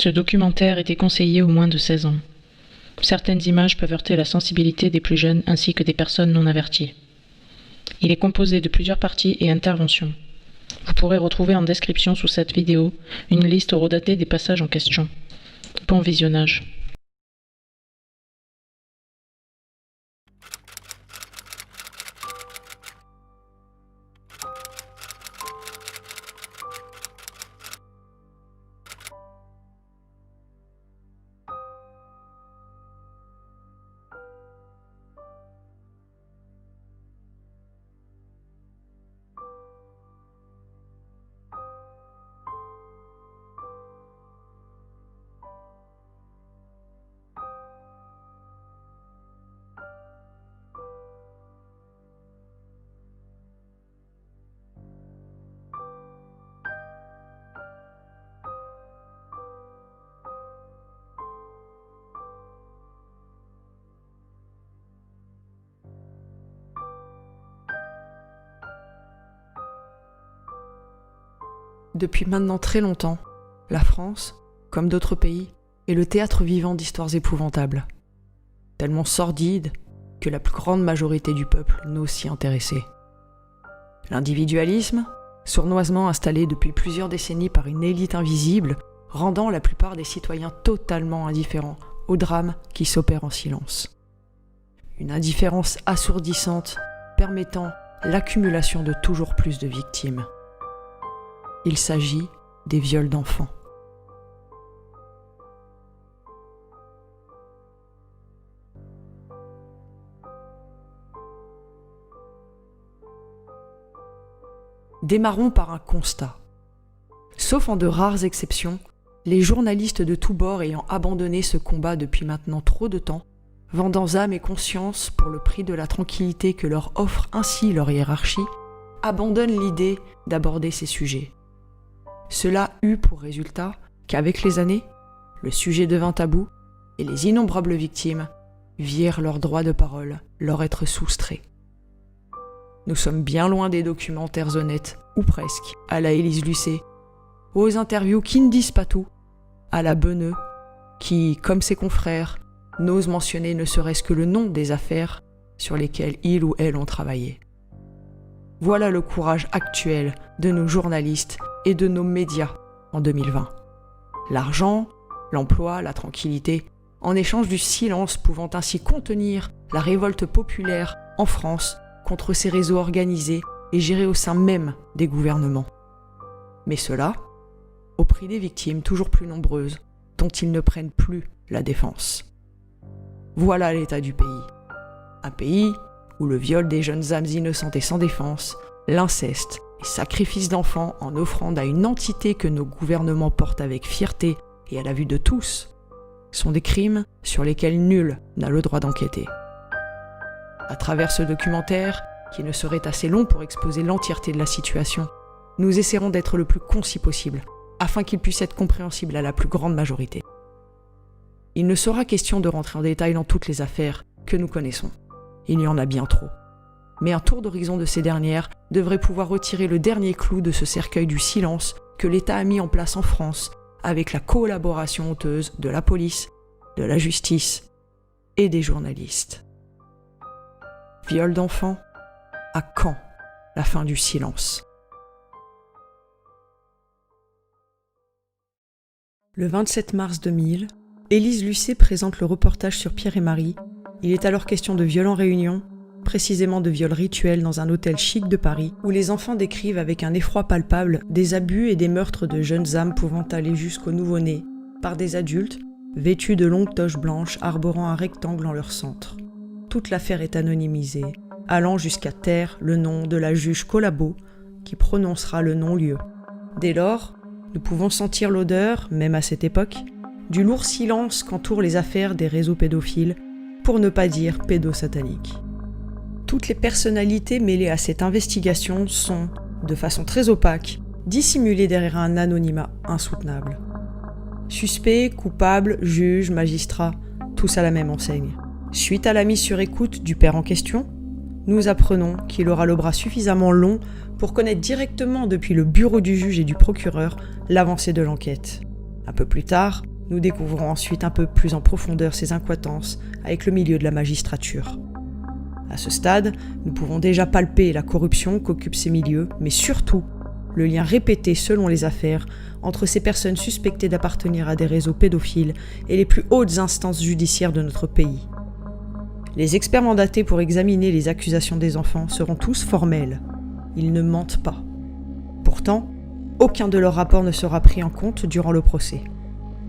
Ce documentaire est déconseillé aux moins de 16 ans. Certaines images peuvent heurter la sensibilité des plus jeunes ainsi que des personnes non averties. Il est composé de plusieurs parties et interventions. Vous pourrez retrouver en description sous cette vidéo une liste horodatée des passages en question. Bon visionnage. Depuis maintenant très longtemps, la France, comme d'autres pays, est le théâtre vivant d'histoires épouvantables, tellement sordides que la plus grande majorité du peuple n'ose s'y intéresser. L'individualisme, sournoisement installé depuis plusieurs décennies par une élite invisible, rendant la plupart des citoyens totalement indifférents aux drames qui s'opèrent en silence. Une indifférence assourdissante permettant l'accumulation de toujours plus de victimes. Il s'agit des viols d'enfants. Démarrons par un constat. Sauf en de rares exceptions, les journalistes de tous bords ayant abandonné ce combat depuis maintenant trop de temps, vendant âme et conscience pour le prix de la tranquillité que leur offre ainsi leur hiérarchie, abandonnent l'idée d'aborder ces sujets. Cela eut pour résultat qu'avec les années, le sujet devint tabou et les innombrables victimes virent leur droit de parole leur être soustrait. Nous sommes bien loin des documentaires honnêtes, ou presque, à la Élise Lucet, aux interviews qui ne disent pas tout, à la Beneux, qui, comme ses confrères, n'ose mentionner ne serait-ce que le nom des affaires sur lesquelles il ou elle ont travaillé. Voilà le courage actuel de nos journalistes et de nos médias en 2020. L'argent, l'emploi, la tranquillité, en échange du silence pouvant ainsi contenir la révolte populaire en France contre ces réseaux organisés et gérés au sein même des gouvernements. Mais cela, au prix des victimes toujours plus nombreuses, dont ils ne prennent plus la défense. Voilà l'état du pays. Un pays où le viol des jeunes âmes innocentes et sans défense, l'inceste et sacrifice d'enfants en offrande à une entité que nos gouvernements portent avec fierté et à la vue de tous, sont des crimes sur lesquels nul n'a le droit d'enquêter. À travers ce documentaire, qui ne serait assez long pour exposer l'entièreté de la situation, nous essaierons d'être le plus concis possible, afin qu'il puisse être compréhensible à la plus grande majorité. Il ne sera question de rentrer en détail dans toutes les affaires que nous connaissons. Il y en a bien trop. Mais un tour d'horizon de ces dernières devrait pouvoir retirer le dernier clou de ce cercueil du silence que l'État a mis en place en France avec la collaboration honteuse de la police, de la justice et des journalistes. Viol d'enfants, à quand la fin du silence ? Le 27 mars 2000, Élise Lucet présente le reportage sur Pierre et Marie. Il est alors question de viol en réunion, précisément de viols rituels dans un hôtel chic de Paris, où les enfants décrivent avec un effroi palpable des abus et des meurtres de jeunes âmes pouvant aller jusqu'au nouveau-né, par des adultes, vêtus de longues toches blanches arborant un rectangle en leur centre. Toute l'affaire est anonymisée, allant jusqu'à taire le nom de la juge Collabo, qui prononcera le non-lieu. Dès lors, nous pouvons sentir l'odeur, même à cette époque, du lourd silence qu'entourent les affaires des réseaux pédophiles, pour ne pas dire pédosataniques. Toutes les personnalités mêlées à cette investigation sont, de façon très opaque, dissimulées derrière un anonymat insoutenable. Suspects, coupables, juges, magistrats, tous à la même enseigne. Suite à la mise sur écoute du père en question, nous apprenons qu'il aura le bras suffisamment long pour connaître directement depuis le bureau du juge et du procureur l'avancée de l'enquête. Un peu plus tard, Nous découvrons ensuite un peu plus en profondeur ces incohérences avec le milieu de la magistrature. À ce stade, nous pouvons déjà palper la corruption qu'occupent ces milieux, mais surtout le lien répété selon les affaires entre ces personnes suspectées d'appartenir à des réseaux pédophiles et les plus hautes instances judiciaires de notre pays. Les experts mandatés pour examiner les accusations des enfants seront tous formels. Ils ne mentent pas. Pourtant, aucun de leurs rapports ne sera pris en compte durant le procès.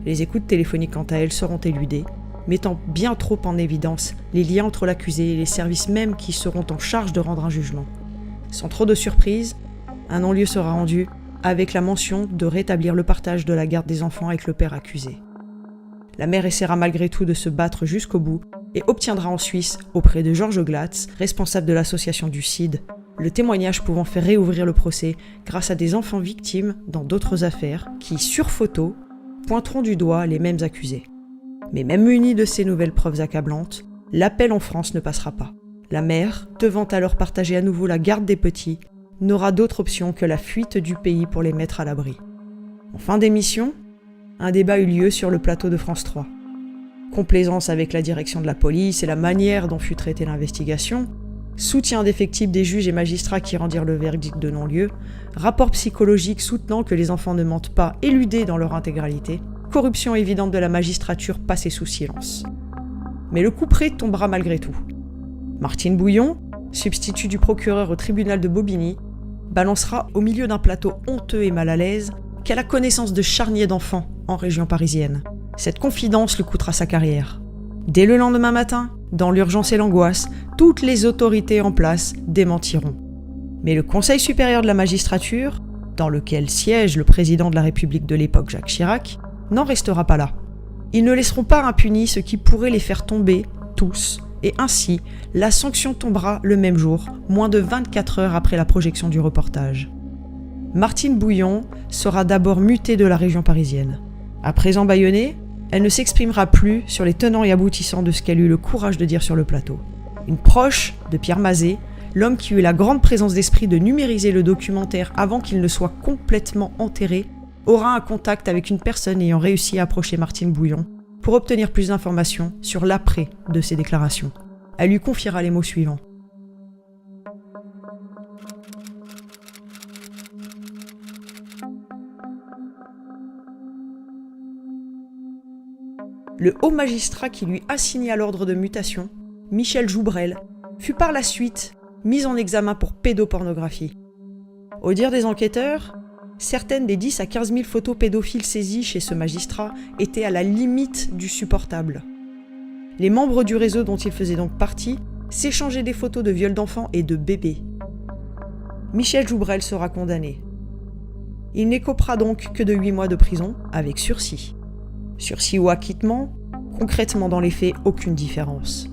Les écoutes téléphoniques, quant à elles, seront éludées, mettant bien trop en évidence les liens entre l'accusé et les services mêmes qui seront en charge de rendre un jugement. Sans trop de surprise, un non-lieu sera rendu avec la mention de rétablir le partage de la garde des enfants avec le père accusé. La mère essaiera malgré tout de se battre jusqu'au bout et obtiendra en Suisse, auprès de Georges Glatz, responsable de l'association du CID, le témoignage pouvant faire réouvrir le procès grâce à des enfants victimes dans d'autres affaires qui, sur photo, pointeront du doigt les mêmes accusés. Mais même munis de ces nouvelles preuves accablantes, l'appel en France ne passera pas. La mère, devant alors partager à nouveau la garde des petits, n'aura d'autre option que la fuite du pays pour les mettre à l'abri. En fin d'émission, un débat eut lieu sur le plateau de France 3. Complaisance avec la direction de la police et la manière dont fut traitée l'investigation, soutien défectible des juges et magistrats qui rendirent le verdict de non-lieu, rapport psychologique soutenant que les enfants ne mentent pas, éludés dans leur intégralité, corruption évidente de la magistrature passée sous silence. Mais le couperet tombera malgré tout. Martine Bouillon, substitut du procureur au tribunal de Bobigny, balancera au milieu d'un plateau honteux et mal à l'aise qu'elle a connaissance de charniers d'enfants en région parisienne. Cette confidence lui coûtera sa carrière. Dès le lendemain matin, dans l'urgence et l'angoisse, toutes les autorités en place démentiront. Mais le Conseil supérieur de la magistrature, dans lequel siège le président de la République de l'époque Jacques Chirac, n'en restera pas là. Ils ne laisseront pas impunis ce qui pourrait les faire tomber, tous, et ainsi, la sanction tombera le même jour, moins de 24 heures après la projection du reportage. Martine Bouillon sera d'abord mutée de la région parisienne. À présent bâillonnée, elle ne s'exprimera plus sur les tenants et aboutissants de ce qu'elle eut le courage de dire sur le plateau. Une proche de Pierre Mazet, l'homme qui eut la grande présence d'esprit de numériser le documentaire avant qu'il ne soit complètement enterré, aura un contact avec une personne ayant réussi à approcher Martine Bouillon pour obtenir plus d'informations sur l'après de ses déclarations. Elle lui confiera les mots suivants. Le haut magistrat qui lui assigna l'ordre de mutation, Michel Joubrel, fut par la suite mis en examen pour pédopornographie. Au dire des enquêteurs, certaines des 10 à 15 000 photos pédophiles saisies chez ce magistrat étaient à la limite du supportable. Les membres du réseau dont il faisait donc partie s'échangeaient des photos de viols d'enfants et de bébés. Michel Joubrel sera condamné. Il n'écopera donc que de 8 mois de prison avec sursis. Sursis ou acquittement, concrètement dans les faits, aucune différence.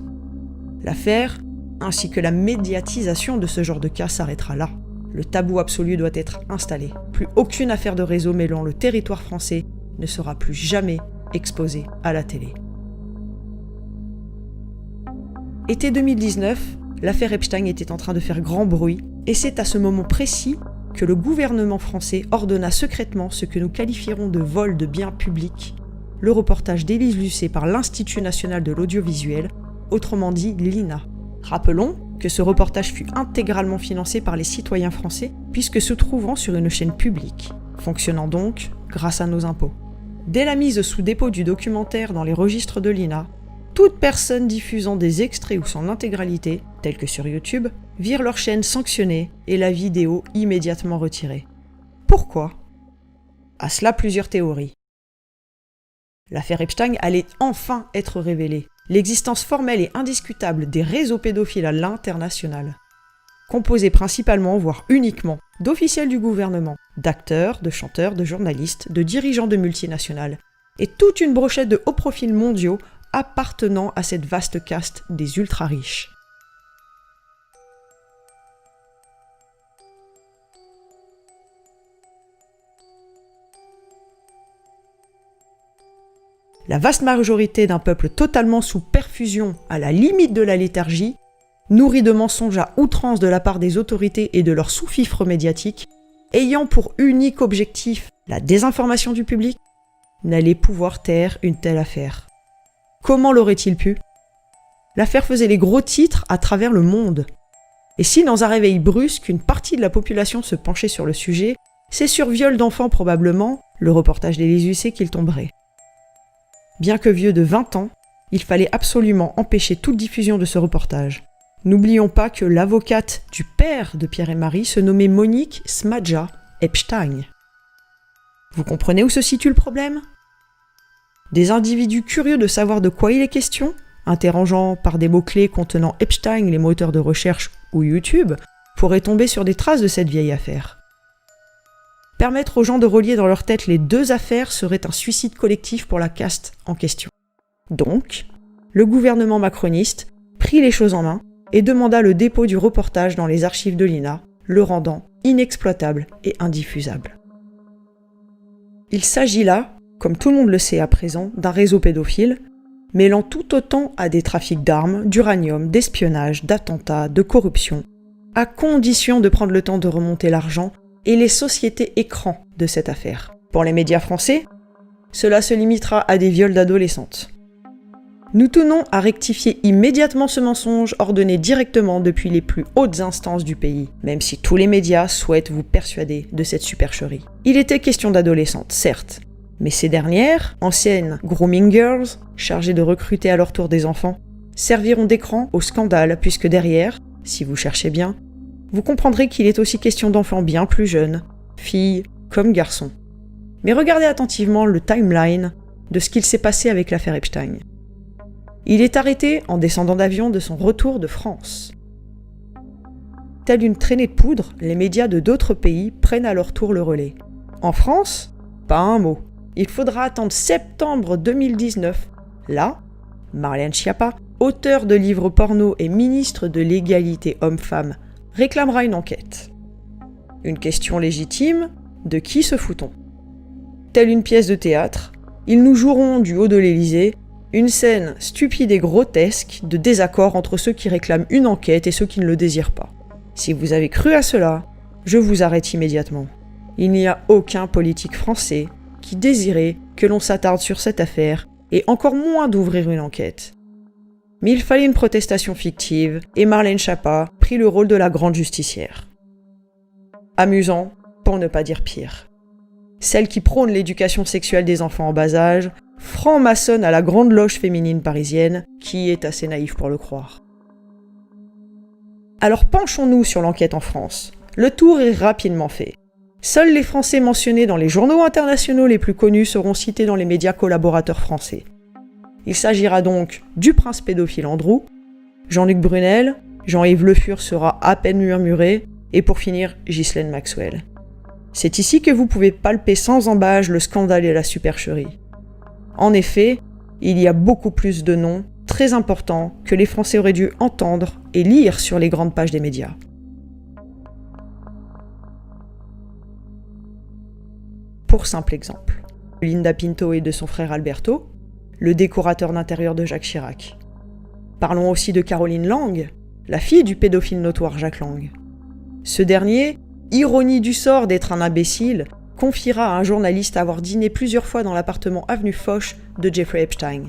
L'affaire, ainsi que la médiatisation de ce genre de cas s'arrêtera là. Le tabou absolu doit être installé. Plus aucune affaire de réseau mêlant le territoire français ne sera plus jamais exposée à la télé. Été 2019, l'affaire Epstein était en train de faire grand bruit, et c'est à ce moment précis que le gouvernement français ordonna secrètement ce que nous qualifierons de vol de biens publics, le reportage d'Élise Lucet par l'Institut national de l'audiovisuel, autrement dit l'INA. Rappelons que ce reportage fut intégralement financé par les citoyens français puisque se trouvant sur une chaîne publique, fonctionnant donc grâce à nos impôts. Dès la mise sous dépôt du documentaire dans les registres de l'INA, toute personne diffusant des extraits ou son intégralité, tels que sur YouTube, virent leur chaîne sanctionnée et la vidéo immédiatement retirée. Pourquoi ? À cela plusieurs théories. L'affaire Epstein allait enfin être révélée. L'existence formelle et indiscutable des réseaux pédophiles à l'international, composés principalement, voire uniquement, d'officiels du gouvernement, d'acteurs, de chanteurs, de journalistes, de dirigeants de multinationales, et toute une brochette de hauts profils mondiaux appartenant à cette vaste caste des ultra-riches. La vaste majorité d'un peuple totalement sous perfusion, à la limite de la léthargie, nourri de mensonges à outrance de la part des autorités et de leurs sous-fifres médiatiques, ayant pour unique objectif la désinformation du public, n'allait pouvoir taire une telle affaire. Comment l'aurait-il pu ? L'affaire faisait les gros titres à travers le monde. Et si dans un réveil brusque, une partie de la population se penchait sur le sujet, c'est sur viol d'enfants probablement, le reportage d'Élise Lucet qu'il tomberait. Bien que vieux de 20 ans, il fallait absolument empêcher toute diffusion de ce reportage. N'oublions pas que l'avocate du père de Pierre et Marie se nommait Monique Smadja Epstein. Vous comprenez où se situe le problème ? Des individus curieux de savoir de quoi il est question, interrogeant par des mots-clés contenant Epstein les moteurs de recherche ou YouTube, pourraient tomber sur des traces de cette vieille affaire. Permettre aux gens de relier dans leur tête les deux affaires serait un suicide collectif pour la caste en question. Donc, le gouvernement macroniste prit les choses en main et demanda le dépôt du reportage dans les archives de l'INA, le rendant inexploitable et indiffusable. Il s'agit là, comme tout le monde le sait à présent, d'un réseau pédophile, mêlant tout autant à des trafics d'armes, d'uranium, d'espionnage, d'attentats, de corruption, à condition de prendre le temps de remonter l'argent et les sociétés écrans de cette affaire. Pour les médias français, cela se limitera à des viols d'adolescentes. Nous tenons à rectifier immédiatement ce mensonge ordonné directement depuis les plus hautes instances du pays, même si tous les médias souhaitent vous persuader de cette supercherie. Il était question d'adolescentes, certes, mais ces dernières, anciennes grooming girls, chargées de recruter à leur tour des enfants, serviront d'écran au scandale puisque derrière, si vous cherchez bien, vous comprendrez qu'il est aussi question d'enfants bien plus jeunes, filles comme garçons. Mais regardez attentivement le timeline de ce qu'il s'est passé avec l'affaire Epstein. Il est arrêté en descendant d'avion de son retour de France. Telle une traînée de poudre, les médias de d'autres pays prennent à leur tour le relais. En France, pas un mot. Il faudra attendre septembre 2019. Là, Marlène Schiappa, auteure de livres porno et ministre de l'égalité homme-femme, réclamera une enquête. Une question légitime, de qui se fout-on ? Telle une pièce de théâtre, ils nous joueront du haut de l'Élysée une scène stupide et grotesque de désaccord entre ceux qui réclament une enquête et ceux qui ne le désirent pas. Si vous avez cru à cela, je vous arrête immédiatement. Il n'y a aucun politique français qui désirait que l'on s'attarde sur cette affaire et encore moins d'ouvrir une enquête. Mais il fallait une protestation fictive et Marlène Schiappa prit le rôle de la grande justicière. Amusant, pour ne pas dire pire. Celle qui prône l'éducation sexuelle des enfants en bas âge, franc-maçonne à la grande loge féminine parisienne, qui est assez naïf pour le croire. Alors penchons-nous sur l'enquête en France. Le tour est rapidement fait. Seuls les Français mentionnés dans les journaux internationaux les plus connus seront cités dans les médias collaborateurs français. Il s'agira donc du prince pédophile Andrew, Jean-Luc Brunel, Jean-Yves Le Fur sera à peine murmuré, et pour finir, Ghislaine Maxwell. C'est ici que vous pouvez palper sans embâche le scandale et la supercherie. En effet, il y a beaucoup plus de noms très importants que les Français auraient dû entendre et lire sur les grandes pages des médias. Pour simple exemple, Linda Pinto et de son frère Alberto, le décorateur d'intérieur de Jacques Chirac. Parlons aussi de Caroline Lang, la fille du pédophile notoire Jacques Lang. Ce dernier, ironie du sort d'être un imbécile, confiera à un journaliste avoir dîné plusieurs fois dans l'appartement avenue Foch de Jeffrey Epstein.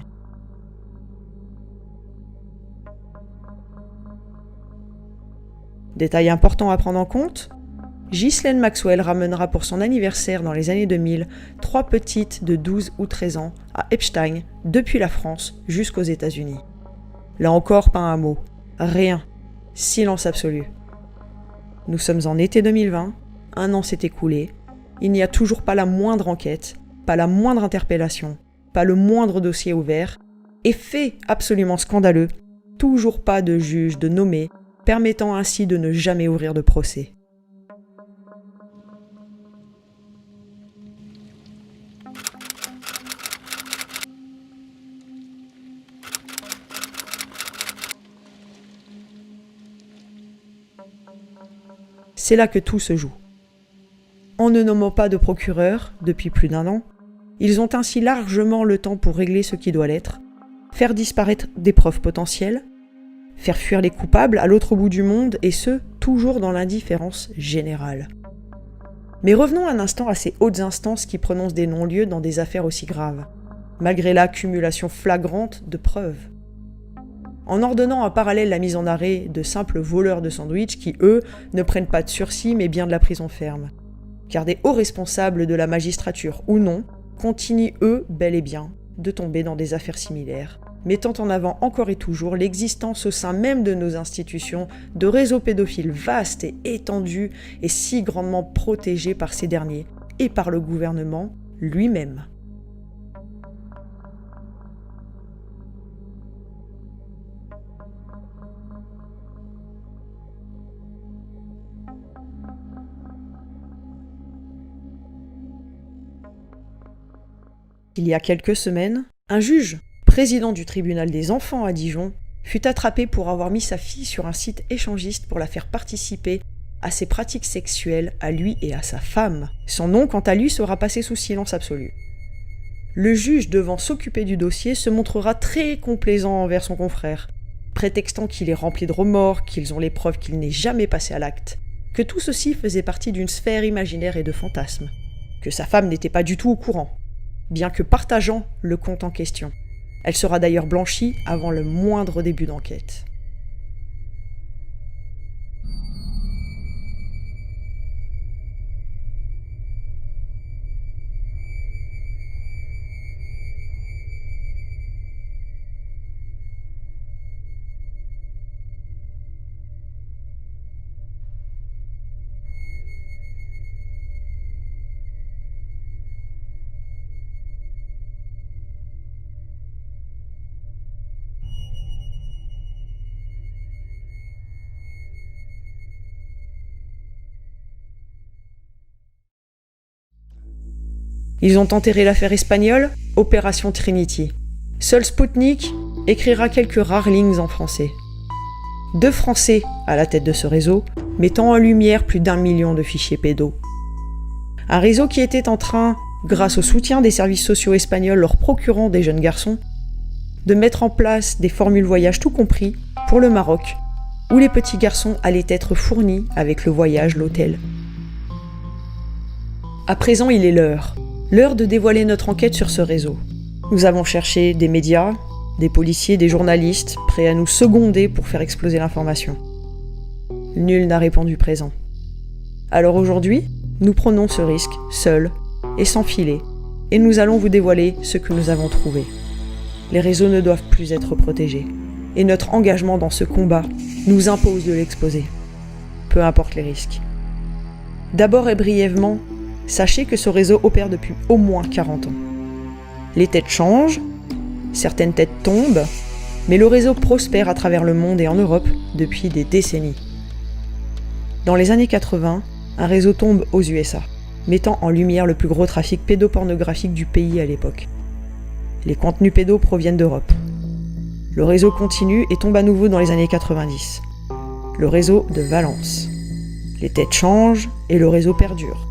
Détail important à prendre en compte, Ghislaine Maxwell ramènera pour son anniversaire dans les années 2000 trois petites de 12 ou 13 ans à Epstein depuis la France jusqu'aux États-Unis. Là encore, pas un mot, rien, silence absolu. Nous sommes en été 2020, un an s'est écoulé, il n'y a toujours pas la moindre enquête, pas la moindre interpellation, pas le moindre dossier ouvert, et fait absolument scandaleux, toujours pas de juge de nommé, permettant ainsi de ne jamais ouvrir de procès. C'est là que tout se joue. En ne nommant pas de procureur depuis plus d'1 an, ils ont ainsi largement le temps pour régler ce qui doit l'être, faire disparaître des preuves potentielles, faire fuir les coupables à l'autre bout du monde et ce, toujours dans l'indifférence générale. Mais revenons un instant à ces hautes instances qui prononcent des non-lieux dans des affaires aussi graves, malgré l'accumulation flagrante de preuves. En ordonnant en parallèle la mise en arrêt de simples voleurs de sandwich qui, eux, ne prennent pas de sursis mais bien de la prison ferme. Car des hauts responsables de la magistrature ou non continuent, eux, bel et bien, de tomber dans des affaires similaires, mettant en avant encore et toujours l'existence au sein même de nos institutions de réseaux pédophiles vastes et étendus et si grandement protégés par ces derniers et par le gouvernement lui-même. Il y a quelques semaines, un juge, président du tribunal des enfants à Dijon, fut attrapé pour avoir mis sa fille sur un site échangiste pour la faire participer à ses pratiques sexuelles à lui et à sa femme. Son nom, quant à lui, sera passé sous silence absolu. Le juge, devant s'occuper du dossier, se montrera très complaisant envers son confrère, prétextant qu'il est rempli de remords, qu'ils ont les preuves qu'il n'est jamais passé à l'acte, que tout ceci faisait partie d'une sphère imaginaire et de fantasmes, que sa femme n'était pas du tout au courant, bien que partageant le compte en question. Elle sera d'ailleurs blanchie avant le moindre début d'enquête. Ils ont enterré l'affaire espagnole, Opération Trinity. Seul Spoutnik écrira quelques rares lignes en français. 2 Français à la tête de ce réseau, mettant en lumière plus d'1 million de fichiers pédos. Un réseau qui était en train, grâce au soutien des services sociaux espagnols leur procurant des jeunes garçons, de mettre en place des formules voyage tout compris pour le Maroc, où les petits garçons allaient être fournis avec le voyage, l'hôtel. À présent, il est l'heure de dévoiler notre enquête sur ce réseau. Nous avons cherché des médias, des policiers, des journalistes, prêts à nous seconder pour faire exploser l'information. Nul n'a répondu présent. Alors aujourd'hui, nous prenons ce risque, seuls et sans filet, et nous allons vous dévoiler ce que nous avons trouvé. Les réseaux ne doivent plus être protégés, et notre engagement dans ce combat nous impose de l'exposer, peu importe les risques. D'abord et brièvement, sachez que ce réseau opère depuis au moins 40 ans. Les têtes changent, certaines têtes tombent, mais le réseau prospère à travers le monde et en Europe depuis des décennies. Dans les années 80, un réseau tombe aux USA, mettant en lumière le plus gros trafic pédopornographique du pays à l'époque. Les contenus pédos proviennent d'Europe. Le réseau continue et tombe à nouveau dans les années 90. Le réseau de Valence. Les têtes changent et le réseau perdure.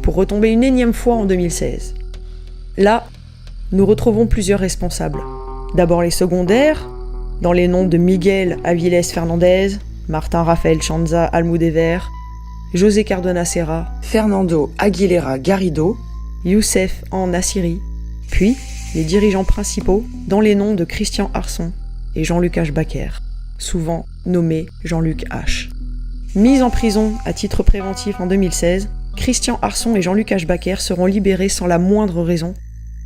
Pour retomber une énième fois en 2016. Là, nous retrouvons plusieurs responsables. D'abord les secondaires, dans les noms de Miguel Avilés Fernandez, Martin Rafael Chanza Almudever, José Cardona Serra, Fernando Aguilera Garrido, Youssef En Nassiri, puis les dirigeants principaux dans les noms de Christian Arson et Jean-Luc H. Baker, souvent nommé Jean-Luc H. Mis en prison à titre préventif en 2016, Christian Arson et Jean-Luc H. Baker seront libérés sans la moindre raison,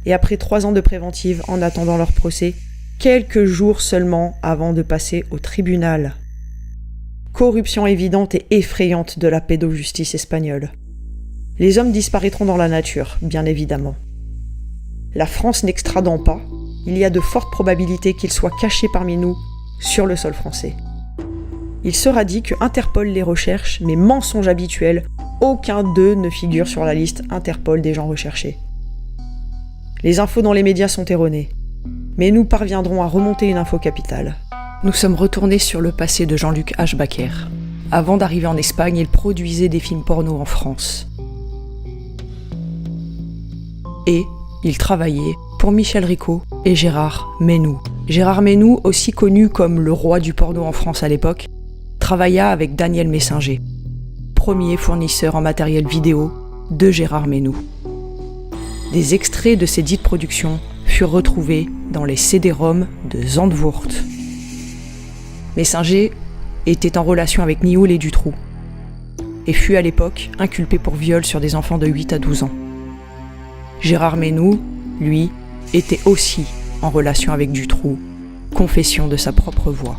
et après 3 ans de préventive en attendant leur procès, quelques jours seulement avant de passer au tribunal. Corruption évidente et effrayante de la pédojustice espagnole. Les hommes disparaîtront dans la nature, bien évidemment. La France n'extradant pas, il y a de fortes probabilités qu'ils soient cachés parmi nous, sur le sol français. Il sera dit que Interpol les recherche, mais mensonge habituel, aucun d'eux ne figure sur la liste Interpol des gens recherchés. Les infos dans les médias sont erronées, mais nous parviendrons à remonter une info capitale. Nous sommes retournés sur le passé de Jean-Luc H. Baker. Avant d'arriver en Espagne, il produisait des films porno en France. Et il travaillait pour Michel Ricot et Gérard Menou. Gérard Menou, aussi connu comme le roi du porno en France à l'époque, travailla avec Daniel Messinger, premier fournisseur en matériel vidéo de Gérard Menou. Des extraits de ces dites productions furent retrouvés dans les CD-ROM de Zandvoort. Messinger était en relation avec Nioul et Dutroux et fut à l'époque inculpé pour viol sur des enfants de 8 à 12 ans. Gérard Menou, lui, était aussi en relation avec Dutroux, confession de sa propre voix.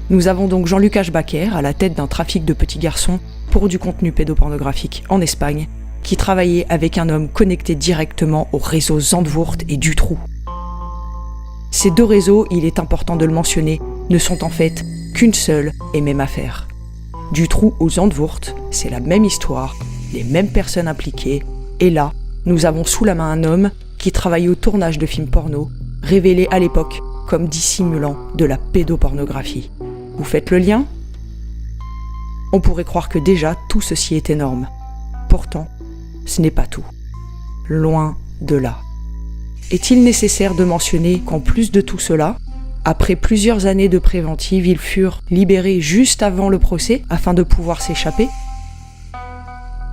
Nous avons donc Jean-Luc Ashbacker à la tête d'un trafic de petits garçons pour du contenu pédopornographique en Espagne, qui travaillait avec un homme connecté directement au réseau Zandvoort et Dutroux. Ces deux réseaux, il est important de le mentionner, ne sont en fait qu'une seule et même affaire. Dutroux ou Zandvoort, c'est la même histoire, les mêmes personnes impliquées, et là, nous avons sous la main un homme qui travaillait au tournage de films porno, révélé à l'époque comme dissimulant de la pédopornographie. Vous faites le lien ? On pourrait croire que déjà tout ceci est énorme. Pourtant, ce n'est pas tout. Loin de là. Est-il nécessaire de mentionner qu'en plus de tout cela, après plusieurs années de préventive, ils furent libérés juste avant le procès afin de pouvoir s'échapper ?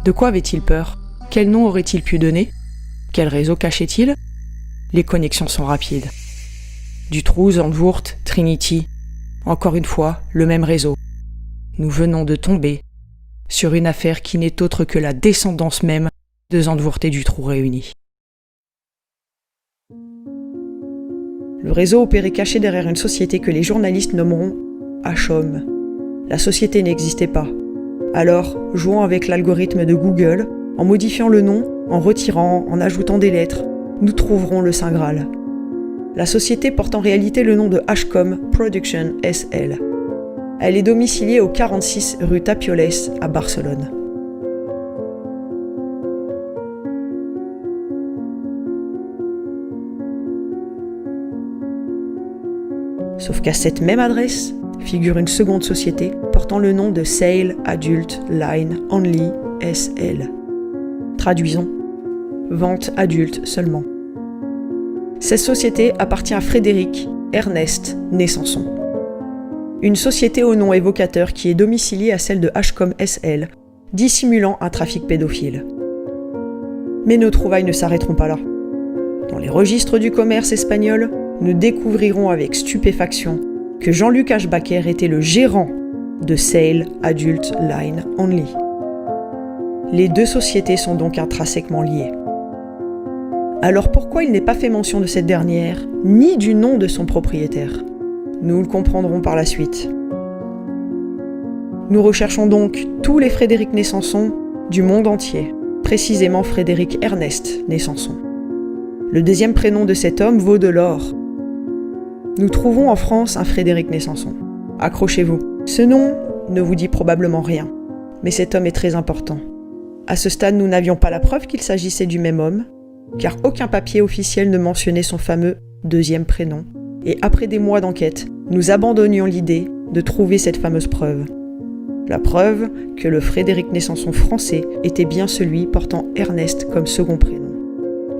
De quoi avait-il peur ? Quel nom aurait-il pu donner ? Quel réseau cachait-il ? Les connexions sont rapides. Dutroux, Zandvoort, Trinity, encore une fois, le même réseau. Nous venons de tomber sur une affaire qui n'est autre que la descendance même de Zandvoort et Dutroux réunis. Le réseau opérait caché derrière une société que les journalistes nommeront HOM. La société n'existait pas. Alors, jouant avec l'algorithme de Google, en modifiant le nom, en retirant, en ajoutant des lettres, nous trouverons le Saint Graal. La société porte en réalité le nom de HCOM Production SL. Elle est domiciliée au 46 rue Tapioles à Barcelone. Sauf qu'à cette même adresse figure une seconde société portant le nom de Sale Adult Line Only SL. Traduisons, vente adulte seulement. Cette société appartient à Frédéric Ernest né Sanson. Une société au nom évocateur qui est domiciliée à celle de HCOM SL, dissimulant un trafic pédophile. Mais nos trouvailles ne s'arrêteront pas là. Dans les registres du commerce espagnol, nous découvrirons avec stupéfaction que Jean-Luc Ashbacker était le gérant de Sale Adult Line Only. Les deux sociétés sont donc intrinsèquement liées. Alors pourquoi il n'est pas fait mention de cette dernière, ni du nom de son propriétaire ? Nous le comprendrons par la suite. Nous recherchons donc tous les Frédéric né Sanson du monde entier, précisément Frédéric Ernest né Sanson. Le deuxième prénom de cet homme vaut de l'or. Nous trouvons en France un Frédéric né Sanson. Accrochez-vous. Ce nom ne vous dit probablement rien, mais cet homme est très important. À ce stade, nous n'avions pas la preuve qu'il s'agissait du même homme, car aucun papier officiel ne mentionnait son fameux deuxième prénom, et après des mois d'enquête, nous abandonnions l'idée de trouver cette fameuse preuve. La preuve que le Frédéric né Sanson français était bien celui portant Ernest comme second prénom.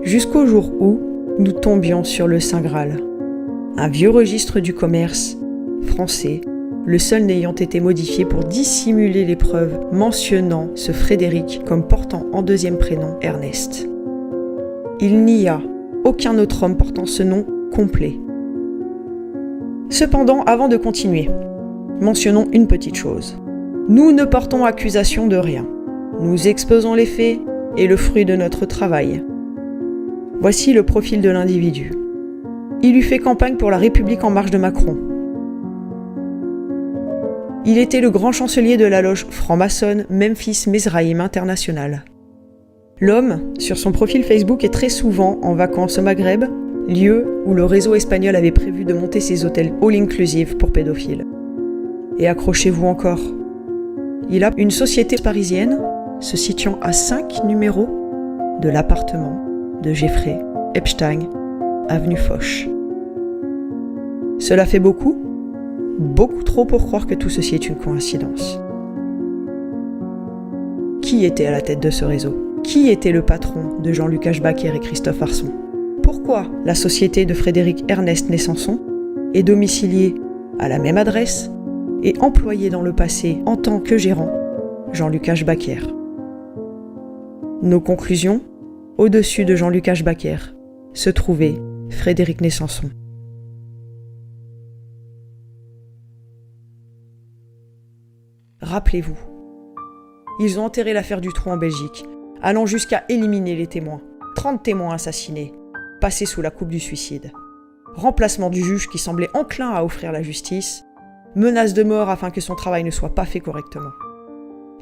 Jusqu'au jour où nous tombions sur le Saint Graal. Un vieux registre du commerce français, le seul n'ayant été modifié pour dissimuler les preuves mentionnant ce Frédéric comme portant en deuxième prénom Ernest. Il n'y a aucun autre homme portant ce nom complet. Cependant, avant de continuer, mentionnons une petite chose. Nous ne portons accusation de rien. Nous exposons les faits et le fruit de notre travail. Voici le profil de l'individu. Il eut fait campagne pour la République en marche de Macron. Il était le grand chancelier de la loge franc-maçonne Memphis Mezraïm International. L'homme, sur son profil Facebook, est très souvent en vacances au Maghreb, lieu où le réseau espagnol avait prévu de monter ses hôtels all-inclusive pour pédophiles. Et accrochez-vous encore. Il a une société parisienne se situant à 5 numéros de l'appartement de Jeffrey Epstein, avenue Foch. Cela fait beaucoup trop pour croire que tout ceci est une coïncidence. Qui était à la tête de ce réseau ? Qui était le patron de Jean-Luc Ashbacker et Christophe Arson ? Pourquoi la société de Frédéric Ernest né Sanson est domiciliée à la même adresse et employé dans le passé en tant que gérant, Jean-Luc Ashbaker. Nos conclusions, au-dessus de Jean-Luc Ashbaker, se trouvait Frédéric Nessanson. Rappelez-vous, ils ont enterré l'affaire Dutroux en Belgique, allant jusqu'à éliminer les témoins. 30 témoins assassinés, passés sous la coupe du suicide. Remplacement du juge qui semblait enclin à offrir la justice, menace de mort afin que son travail ne soit pas fait correctement.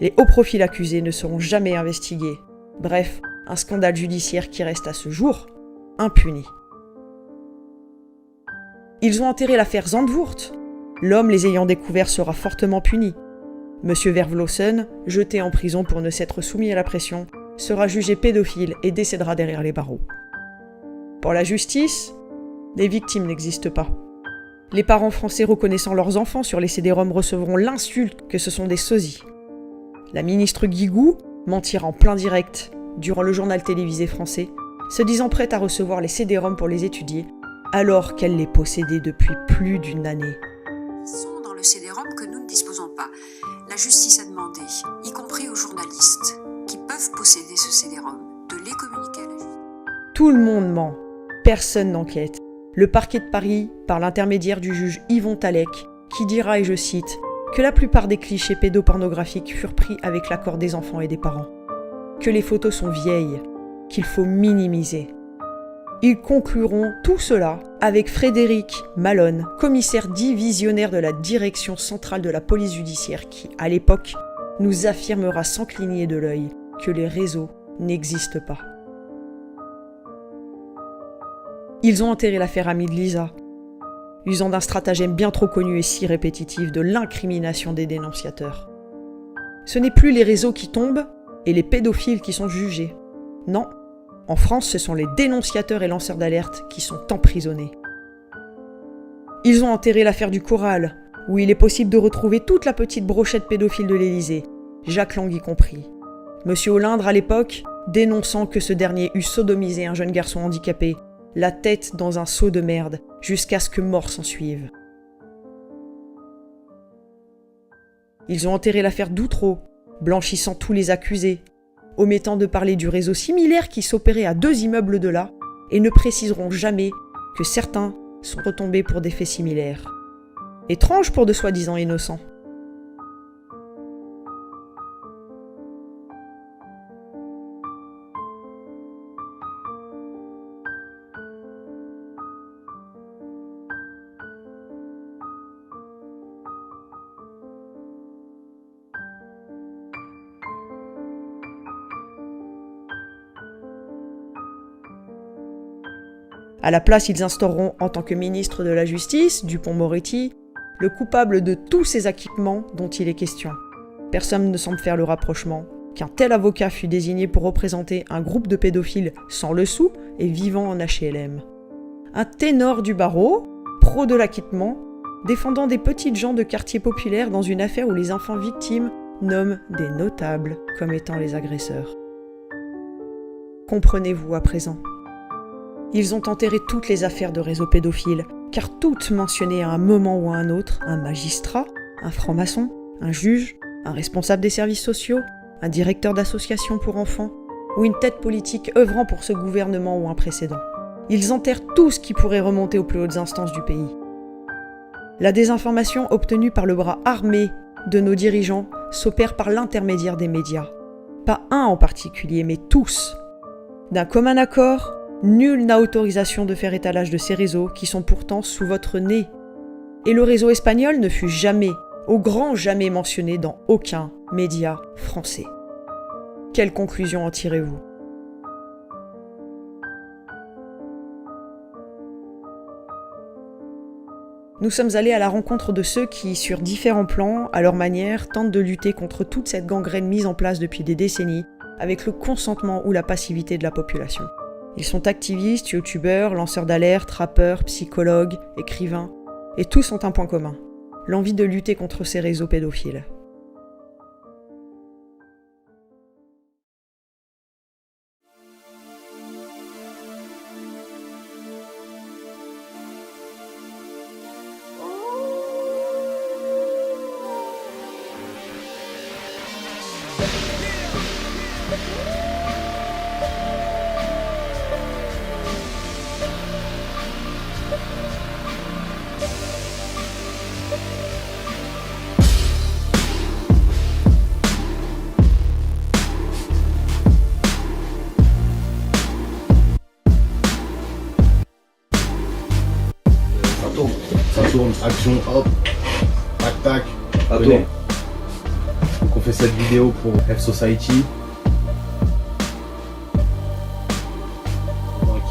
Les hauts profils accusés ne seront jamais investigués. Bref, un scandale judiciaire qui reste à ce jour impuni. Ils ont enterré l'affaire Zandvoort. L'homme les ayant découverts sera fortement puni. Monsieur Vervlossen, jeté en prison pour ne s'être soumis à la pression, sera jugé pédophile et décédera derrière les barreaux. Pour la justice, les victimes n'existent pas. Les parents français reconnaissant leurs enfants sur les CD-ROM recevront l'insulte que ce sont des sosies. La ministre Guigou mentira en plein direct durant le journal télévisé français, se disant prête à recevoir les CD-ROM pour les étudier, alors qu'elle les possédait depuis plus d'une année. Ils sont dans le CD-ROM que nous ne disposons pas. La justice a demandé, y compris aux journalistes, qui peuvent posséder ce CD-ROM, de les communiquer à la justice. Tout le monde ment. Personne n'enquête. Le parquet de Paris, par l'intermédiaire du juge Yvon Talec, qui dira, et je cite, que la plupart des clichés pédopornographiques furent pris avec l'accord des enfants et des parents, que les photos sont vieilles, qu'il faut minimiser. Ils concluront tout cela avec Frédéric Malone, commissaire divisionnaire de la direction centrale de la police judiciaire qui, à l'époque, nous affirmera sans cligner de l'œil que les réseaux n'existent pas. Ils ont enterré l'affaire Ami de Lisa, usant d'un stratagème bien trop connu et si répétitif de l'incrimination des dénonciateurs. Ce n'est plus les réseaux qui tombent et les pédophiles qui sont jugés. Non, en France, ce sont les dénonciateurs et lanceurs d'alerte qui sont emprisonnés. Ils ont enterré l'affaire du Corral, où il est possible de retrouver toute la petite brochette pédophile de l'Élysée, Jacques Lang y compris. Monsieur Olindre, à l'époque, dénonçant que ce dernier eût sodomisé un jeune garçon handicapé, la tête dans un seau de merde, jusqu'à ce que mort s'ensuive. Ils ont enterré l'affaire Doutreau, blanchissant tous les accusés, omettant de parler du réseau similaire qui s'opérait à 2 immeubles de là, et ne préciseront jamais que certains sont retombés pour des faits similaires. Étrange pour de soi-disant innocents. À la place, ils instaureront, en tant que ministre de la Justice, Dupond-Moretti, le coupable de tous ces acquittements dont il est question. Personne ne semble faire le rapprochement qu'un tel avocat fut désigné pour représenter un groupe de pédophiles sans le sou et vivant en HLM. Un ténor du barreau, pro de l'acquittement, défendant des petites gens de quartier populaire dans une affaire où les enfants victimes nomment des notables comme étant les agresseurs. Comprenez-vous à présent ? Ils ont enterré toutes les affaires de réseaux pédophiles, car toutes mentionnaient à un moment ou à un autre un magistrat, un franc-maçon, un juge, un responsable des services sociaux, un directeur d'association pour enfants, ou une tête politique œuvrant pour ce gouvernement ou un précédent. Ils enterrent tout ce qui pourrait remonter aux plus hautes instances du pays. La désinformation obtenue par le bras armé de nos dirigeants s'opère par l'intermédiaire des médias. Pas un en particulier, mais tous. D'un commun accord, nul n'a autorisation de faire étalage de ces réseaux qui sont pourtant sous votre nez. Et le réseau espagnol ne fut jamais, au grand jamais mentionné dans aucun média français. Quelle conclusion en tirez-vous ? Nous sommes allés à la rencontre de ceux qui, sur différents plans, à leur manière, tentent de lutter contre toute cette gangrène mise en place depuis des décennies, avec le consentement ou la passivité de la population. Ils sont activistes, youtubeurs, lanceurs d'alerte, rappeurs, psychologues, écrivains, et tous ont un point commun, l'envie de lutter contre ces réseaux pédophiles. tourne, action, hop, tac tac. Attends. Donc on fait cette vidéo pour F Society.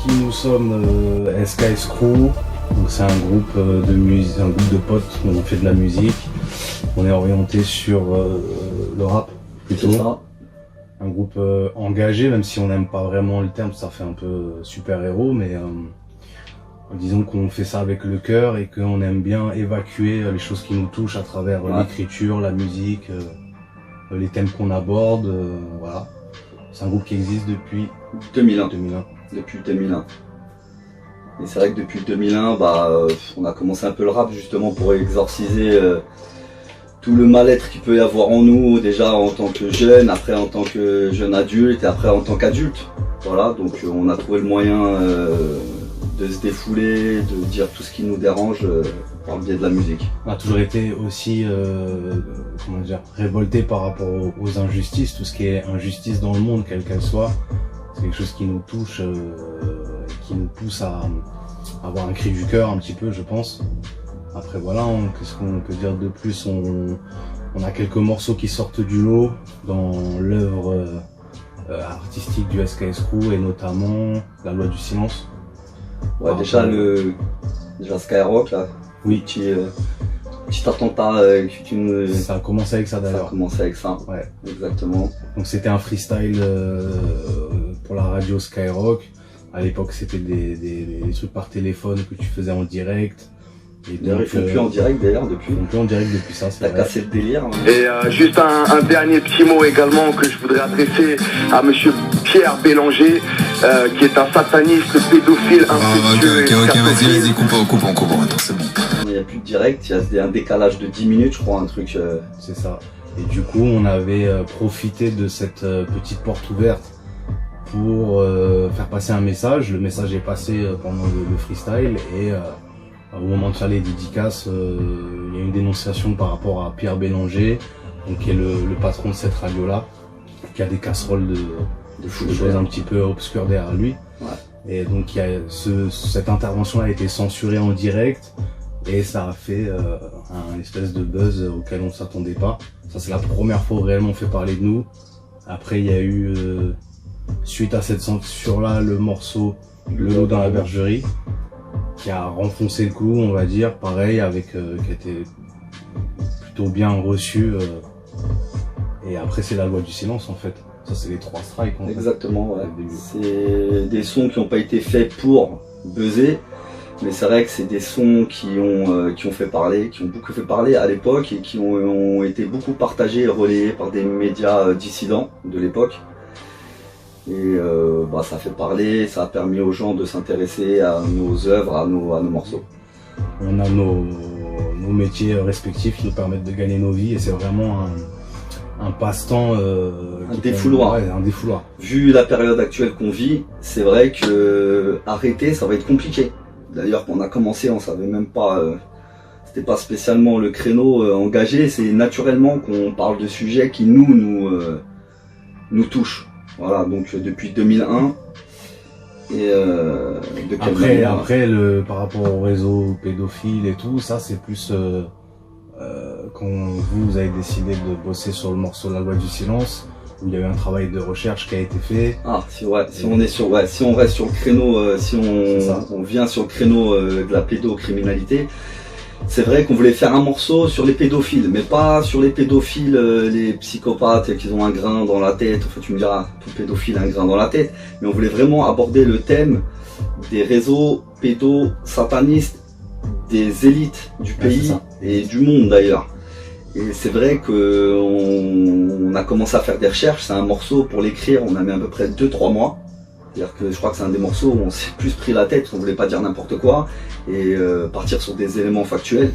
Qui nous sommes SKS Crew. Donc c'est un groupe de musique, un groupe de potes où on fait de la musique. On est orienté sur le rap plutôt. Ça. Un groupe engagé, même si on n'aime pas vraiment le terme, ça fait un peu super-héros, mais disons qu'on fait ça avec le cœur et qu'on aime bien évacuer les choses qui nous touchent à travers l'écriture, la musique, les thèmes qu'on aborde, voilà. C'est un groupe qui existe depuis 2001. 2001. Depuis 2001. Et c'est vrai que depuis 2001, on a commencé un peu le rap justement pour exorciser tout le mal-être qu'il peut y avoir en nous, déjà en tant que jeune, après en tant que jeune adulte et après en tant qu'adulte. Voilà, donc on a trouvé le moyen de se défouler, de dire tout ce qui nous dérange par le biais de la musique. On a toujours été aussi comment dire, révolté par rapport aux injustices, tout ce qui est injustice dans le monde, quelle qu'elle soit. C'est quelque chose qui nous touche, qui nous pousse à avoir un cri du cœur un petit peu, je pense. Après voilà, qu'est-ce qu'on peut dire de plus, on a quelques morceaux qui sortent du lot dans l'œuvre artistique du SKS Crew et notamment La Loi du Silence. Ouais, déjà Skyrock là, oui. Petit attentat que tu nous... Ça a commencé avec ça d'ailleurs. Ça a commencé avec ça, ouais. Exactement. Donc c'était un freestyle pour la radio Skyrock. À l'époque c'était des trucs par téléphone que tu faisais en direct. D'ailleurs, ils font plus en direct d'ailleurs depuis. Ils font plus en direct depuis ça, c'est vrai. T'as cassé le délire. Hein. Et juste un dernier petit mot également que je voudrais adresser à monsieur Pierre Bélanger, qui est un sataniste, pédophile, incestueux. Ok, vas-y, coupe, attends, c'est bon. Il n'y a plus de direct, il y a un décalage de 10 minutes, je crois, un truc. C'est ça. Et du coup, on avait profité de cette petite porte ouverte pour faire passer un message. Le message est passé pendant le freestyle et au moment de faire les dédicaces, il y a une dénonciation par rapport à Pierre Bélanger, donc qui est le patron de cette radio-là, qui a des casseroles de choses un petit peu obscures derrière lui. Ouais. Et donc cette intervention a été censurée en direct et ça a fait un espèce de buzz auquel on ne s'attendait pas. Ça c'est la première fois où réellement on fait parler de nous. Après il y a eu, suite à cette censure-là, le morceau Le Lot dans la Bergerie, qui a renfoncé le clou, on va dire, pareil, avec qui a été plutôt bien reçu. Et après, c'est La Loi du Silence, en fait. Ça, c'est les 3 strikes. Exactement, ouais. C'est des sons qui n'ont pas été faits pour buzzer, mais c'est vrai que c'est des sons qui ont fait parler, qui ont beaucoup fait parler à l'époque et qui ont été beaucoup partagés et relayés par des médias dissidents de l'époque. Et ça fait parler, ça a permis aux gens de s'intéresser à nos œuvres, à nos morceaux. On a nos métiers respectifs qui nous permettent de gagner nos vies et c'est vraiment un passe-temps. Un défouloir. Ouais, un défouloir. Vu la période actuelle qu'on vit, c'est vrai que arrêter, ça va être compliqué. D'ailleurs, quand on a commencé, on savait même pas, c'était pas spécialement le créneau engagé, c'est naturellement qu'on parle de sujets qui nous touchent. Voilà, donc depuis 2001. Et après par rapport au réseau pédophile et tout, ça c'est plus quand vous avez décidé de bosser sur le morceau La Loi du Silence, où il y a eu un travail de recherche qui a été fait. Ah, si on reste sur le créneau, si on vient sur le créneau de la pédocriminalité, c'est vrai qu'on voulait faire un morceau sur les pédophiles, mais pas sur les pédophiles, les psychopathes qui ont un grain dans la tête. Enfin, tu me diras, tout pédophile a un grain dans la tête. Mais on voulait vraiment aborder le thème des réseaux pédosatanistes, des élites du pays et du monde d'ailleurs. Et c'est vrai qu'on a commencé à faire des recherches. C'est un morceau, pour l'écrire, on a mis à peu près 2-3 mois. C'est-à-dire que je crois que c'est un des morceaux où on s'est plus pris la tête, parce qu'on voulait pas dire n'importe quoi et partir sur des éléments factuels.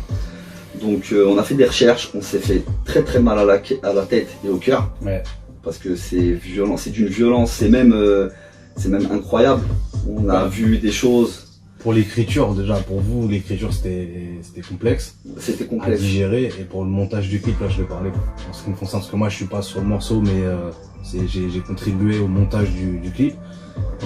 Donc on a fait des recherches, on s'est fait très très mal à la tête et au cœur, ouais. Parce que c'est violent, c'est d'une violence, c'est même incroyable. On a vu des choses. Pour l'écriture, déjà pour vous, l'écriture c'était complexe. C'était complexe. À digérer, et pour le montage du clip, là je vais parler en ce qui me concerne, parce que moi je suis pas sur le morceau, mais j'ai contribué au montage du clip.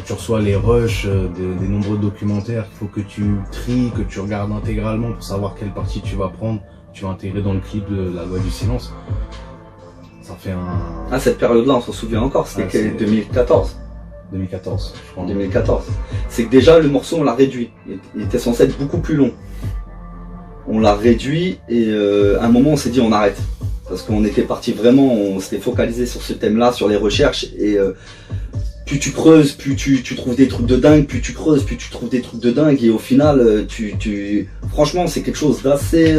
quand tu reçois les rushs des nombreux documentaires, il faut que tu tries, que tu regardes intégralement pour savoir quelle partie tu vas prendre, tu vas intégrer dans le clip de La Loi du Silence. Ça fait un... Ah, cette période-là, on s'en souvient encore, c'était 2014. 2014, je crois. 2014. C'est que déjà, le morceau, on l'a réduit. Il était censé être beaucoup plus long. On l'a réduit et à un moment, on s'est dit on arrête. Parce qu'on était parti vraiment, on s'était focalisé sur ce thème-là, sur les recherches. Et plus tu creuses, plus tu trouves des trucs de dingue. Plus tu creuses, plus tu trouves des trucs de dingue. Et au final, franchement, c'est quelque chose d'assez...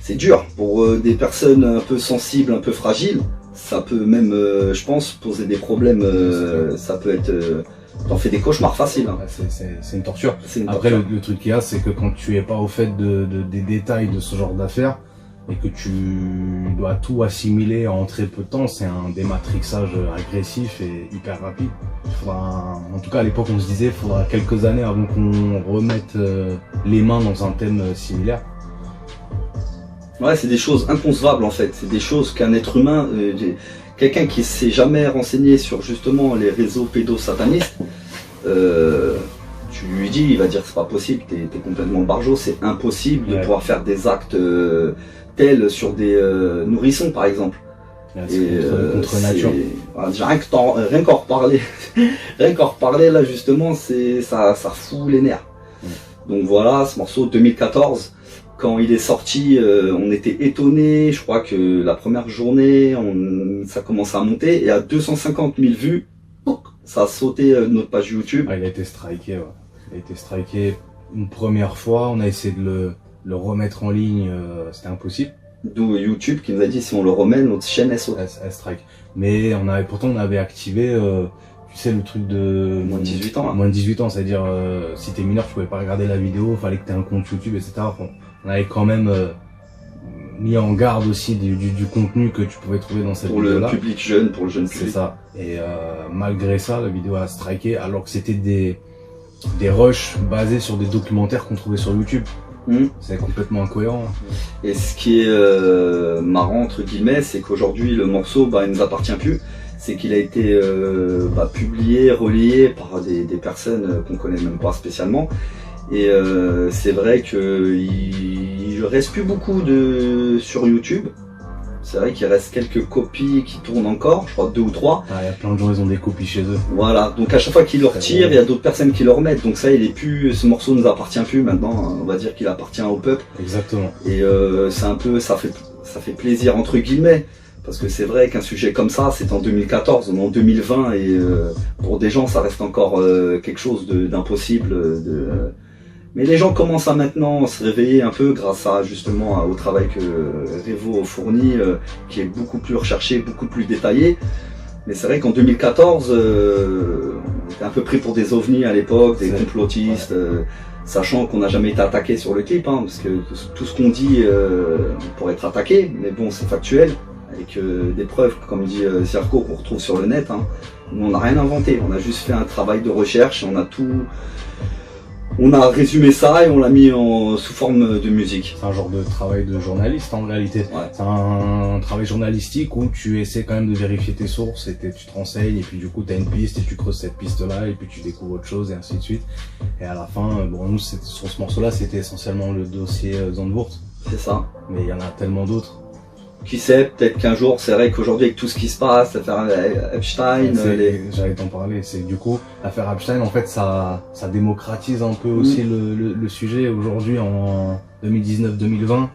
c'est dur pour des personnes un peu sensibles, un peu fragiles. Ça peut même, je pense, poser des problèmes. Ça peut être... T'en fais des cauchemars faciles. Hein. C'est une torture. Après, le truc qu'il y a, c'est que quand tu es pas au fait des détails de ce genre d'affaires, et que tu dois tout assimiler en très peu de temps, c'est un dématrixage agressif et hyper rapide. En tout cas, à l'époque, on se disait, il faudra quelques années avant qu'on remette les mains dans un thème similaire. Ouais, c'est des choses inconcevables en fait. C'est des choses qu'un être humain, quelqu'un qui s'est jamais renseigné sur justement les réseaux pédosatanistes, tu lui dis, il va dire c'est pas possible, t'es complètement barjot, c'est impossible de pouvoir faire des actes tels sur des nourrissons par exemple. Contre nature. Rien qu'en reparler, rien qu'en reparler là justement, ça fout les nerfs. Donc voilà, ce morceau 2014. Quand il est sorti, on était étonnés. Je crois que la première journée, ça commence à monter. Et à 250 000 vues, ça a sauté notre page YouTube. Ah, il a été striké, ouais. Il a été striké une première fois. On a essayé de le remettre en ligne. C'était impossible. D'où YouTube qui nous a dit si on le remet, notre chaîne elle saute. Elle strike. Mais pourtant on avait activé... tu sais, le truc de moins de 18 ans. Hein. Moins de 18 ans, c'est-à-dire si t'es mineur, tu pouvais pas regarder la vidéo, fallait que t'aies un compte YouTube, etc. On avait quand même mis en garde aussi du contenu que tu pouvais trouver dans cette vidéo-là. Pour le public jeune, pour le jeune public. C'est ça. Et malgré ça, la vidéo a striké, alors que c'était des rushs basés sur des documentaires qu'on trouvait sur YouTube. C'est complètement incohérent. Et ce qui est marrant, entre guillemets, c'est qu'aujourd'hui, le morceau, il nous appartient plus. C'est qu'il a été publié, relayé par des personnes qu'on connaît même pas spécialement. Et c'est vrai qu'il reste plus beaucoup sur YouTube. C'est vrai qu'il reste quelques copies qui tournent encore, je crois 2 ou 3. Il y a plein de gens, ils ont des copies chez eux. Voilà, donc à chaque fois qu'ils le retirent, il y a d'autres personnes qui le remettent. Donc ça, ce morceau nous appartient plus maintenant. On va dire qu'il appartient au peuple. Exactement. Et c'est un peu, ça fait plaisir entre guillemets. Parce que c'est vrai qu'un sujet comme ça, c'est en 2014, on est en 2020 et pour des gens, ça reste encore quelque chose d'impossible. Mais les gens commencent à maintenant se réveiller un peu grâce à justement au travail que Revo fournit, qui est beaucoup plus recherché, beaucoup plus détaillé. Mais c'est vrai qu'en 2014, on était un peu pris pour des ovnis à l'époque, des complotistes, sachant qu'on n'a jamais été attaqué sur le clip, hein, parce que tout ce qu'on dit pourrait être attaqué, mais bon, c'est factuel. Avec des preuves, comme dit Zirko, qu'on retrouve sur le net. Hein. Nous, on n'a rien inventé, on a juste fait un travail de recherche, on a résumé ça et on l'a mis sous forme de musique. C'est un genre de travail de journaliste en réalité. Ouais. C'est un travail journalistique où tu essaies quand même de vérifier tes sources, et tu te renseignes, et puis du coup tu as une piste et tu creuses cette piste-là, et puis tu découvres autre chose, et ainsi de suite. Et à la fin, nous sur ce morceau-là, c'était essentiellement le dossier Zandvoort. C'est ça. Mais il y en a tellement d'autres. Qui sait, peut-être qu'un jour, c'est vrai qu'aujourd'hui avec tout ce qui se passe, l'affaire Epstein... J'allais t'en parler, c'est du coup, l'affaire Epstein, en fait, ça démocratise un peu aussi le sujet. Aujourd'hui, en 2019-2020,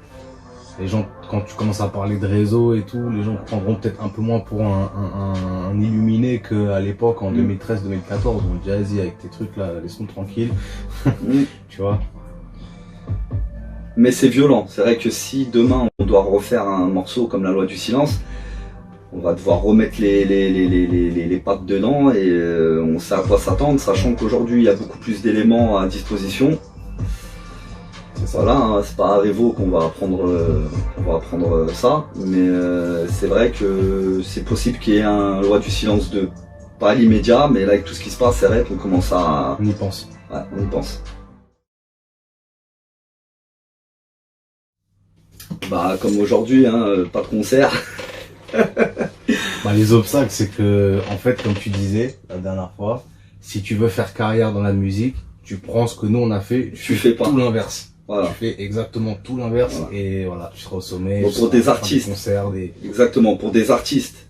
les gens, quand tu commences à parler de réseau et tout, les gens prendront peut-être un peu moins pour un illuminé qu'à l'époque, en 2013-2014, on dit, vas-y, avec tes trucs là, laisse-nous tranquille, tu vois. Mais c'est violent, c'est vrai que si demain on doit refaire un morceau comme La Loi du Silence, on va devoir remettre les pattes dedans et on sait à quoi s'attendre, sachant qu'aujourd'hui il y a beaucoup plus d'éléments à disposition. Voilà, hein, c'est pas à Revo qu'on va apprendre ça, mais c'est vrai que c'est possible qu'il y ait un Loi du Silence 2. Pas à l'immédiat, mais là avec tout ce qui se passe, c'est vrai qu'on commence à... On y pense. Ouais, on y pense. Comme aujourd'hui, hein, pas de concert. Les obstacles, c'est que, en fait, comme tu disais la dernière fois, si tu veux faire carrière dans la musique, tu prends ce que nous on a fait, tu fais pas tout l'inverse. Voilà. Tu fais exactement tout l'inverse et voilà, tu seras au sommet. Bon, pour des artistes, exactement, pour des artistes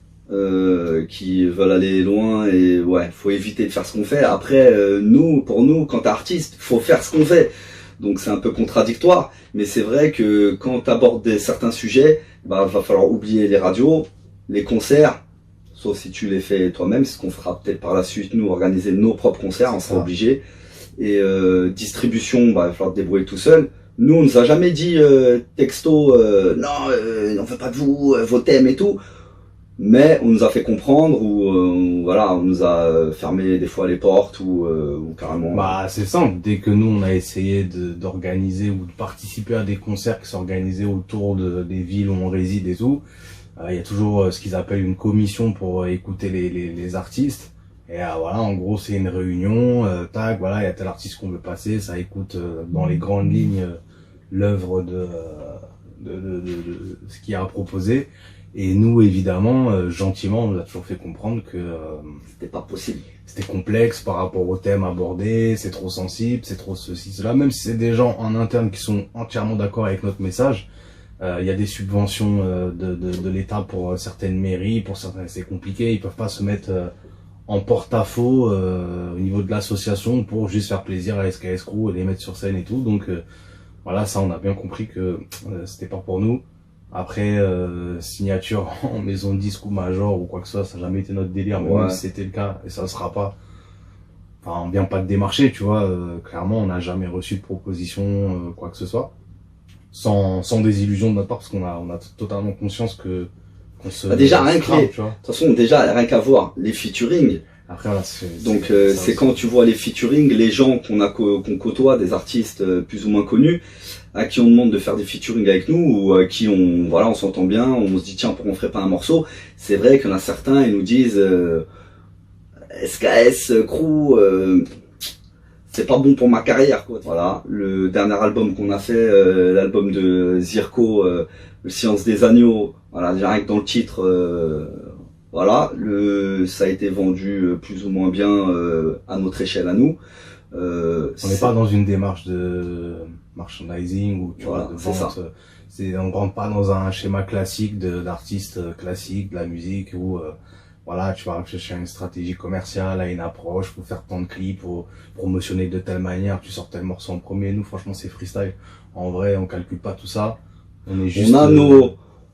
qui veulent aller loin et ouais, faut éviter de faire ce qu'on fait. Après, pour nous, quand t'es artiste, faut faire ce qu'on fait. Donc c'est un peu contradictoire, mais c'est vrai que quand t'abordes certains sujets, bah va falloir oublier les radios, les concerts, sauf si tu les fais toi-même, ce qu'on fera peut-être par la suite, nous, organiser nos propres concerts, on sera obligé. Et distribution, bah il va falloir te débrouiller tout seul. Nous, on nous a jamais dit texto, non, on veut pas de vous, vos thèmes et tout. Mais on nous a fait comprendre ou voilà, on nous a fermé des fois les portes ou carrément. Bah c'est simple. Dès que nous on a essayé d'organiser ou de participer à des concerts qui sont organisés autour des villes où on réside et tout, il y a toujours ce qu'ils appellent une commission pour écouter les artistes. Et voilà, en gros c'est une réunion. Tac, voilà, il y a tel artiste qu'on veut passer, ça écoute dans les grandes lignes l'œuvre de ce qu'il y a à proposer. Et nous, évidemment, gentiment, on nous a toujours fait comprendre que c'était pas possible. C'était complexe par rapport au thème abordé, c'est trop sensible, c'est trop ceci, cela. Même si c'est des gens en interne qui sont entièrement d'accord avec notre message, il y a des subventions de l'État pour certaines mairies, pour certains, c'est compliqué. Ils peuvent pas se mettre en porte-à-faux au niveau de l'association pour juste faire plaisir à SKS Crew et les mettre sur scène et tout. Donc voilà, ça, on a bien compris que c'était pas pour nous. Après, signature en maison de disque ou major ou quoi que ce soit, ça n'a jamais été notre délire, mais même si c'était le cas, et ça ne sera pas. Enfin, on vient pas de démarcher, tu vois, clairement, on n'a jamais reçu de proposition, quoi que ce soit. Sans désillusion de notre part, parce qu'on a totalement conscience qu'on se... Bah déjà, rien que de toute façon, déjà, rien qu'à voir, les featuring. Après, voilà, donc, c'est quand tu vois les featuring, les gens qu'on côtoie, des artistes plus ou moins connus, à qui on demande de faire des featuring avec nous ou à qui on s'entend bien, on se dit tiens pourquoi on ferait pas un morceau. C'est vrai qu'il y en a certains ils nous disent SKS Crew c'est pas bon pour ma carrière quoi. Voilà, le dernier album qu'on a fait, l'album de Zirko, le Silence des agneaux, voilà, rien que dans le titre voilà, ça a été vendu plus ou moins bien à notre échelle à nous. On n'est pas dans une démarche de merchandising ou tu vois, de vente. On rentre pas dans un schéma classique d'artiste classique, de la musique où voilà, tu vas réfléchir à une stratégie commerciale, à une approche pour faire tant de clips, pour promotionner de telle manière, tu sors tel morceau en premier. Nous, franchement, c'est freestyle. En vrai, on calcule pas tout ça. On est juste.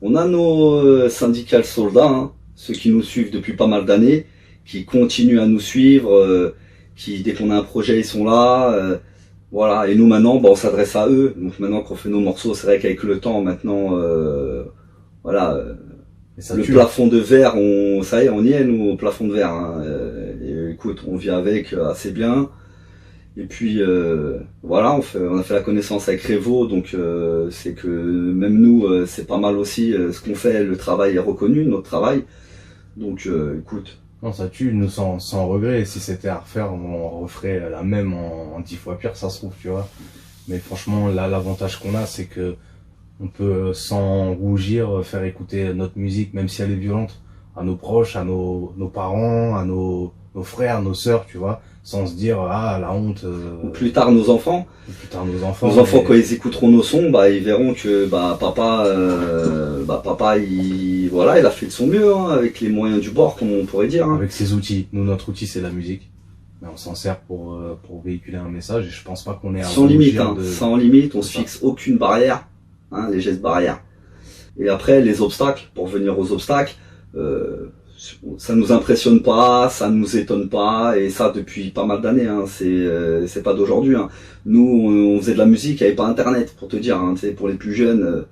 On a nos syndicats soldats, hein, ceux qui nous suivent depuis pas mal d'années, qui continuent à nous suivre. Qui dès qu'on a un projet ils sont là, voilà. Et nous maintenant on s'adresse à eux. Donc maintenant qu'on fait nos morceaux, c'est vrai qu'avec le temps maintenant, voilà, le plafond de verre, ça y est, on y est nous au plafond de verre. Hein. Et, écoute, on vit avec assez bien. Et puis voilà, on a fait la connaissance avec Revo, donc c'est que même nous, c'est pas mal aussi ce qu'on fait. Le travail est reconnu, notre travail. Donc écoute. Non, ça tue, nous, sans regret. Si c'était à refaire, on referait la même en 10 fois pire, ça se trouve, tu vois. Mais franchement, là, l'avantage qu'on a, c'est que on peut, sans rougir, faire écouter notre musique, même si elle est violente, à nos proches, à nos parents, à nos frères, nos sœurs, tu vois, sans se dire, ah, la honte. Ou plus tard, nos enfants. Nos enfants, quand ils écouteront nos sons, ils verront que, papa, il a fait de son mieux, hein, avec les moyens du bord, comme on pourrait dire. Hein. Avec ses outils. Nous, notre outil, c'est la musique. Mais on s'en sert pour véhiculer un message, et je pense pas qu'on est sans limite, hein, sans limite, on se fixe aucune barrière, hein, les gestes barrières. Et après, les obstacles, pour venir aux obstacles, ça nous impressionne pas, ça nous étonne pas, et ça depuis pas mal d'années, hein, c'est pas d'aujourd'hui. Hein. Nous, on faisait de la musique, il n'y avait pas internet, pour te dire, hein, pour les plus jeunes,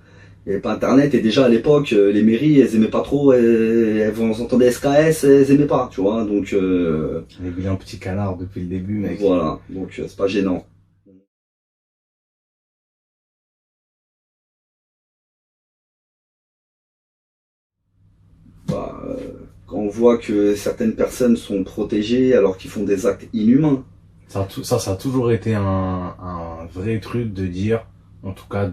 il n'y avait pas internet, et déjà à l'époque, les mairies, elles aimaient pas trop, elles entendaient SKS, elles aimaient pas, tu vois, donc... On est bien un petit canard depuis le début, mec. Voilà, donc c'est pas gênant. Quand on voit que certaines personnes sont protégées alors qu'ils font des actes inhumains. Ça a toujours été un vrai truc de dire, en tout cas,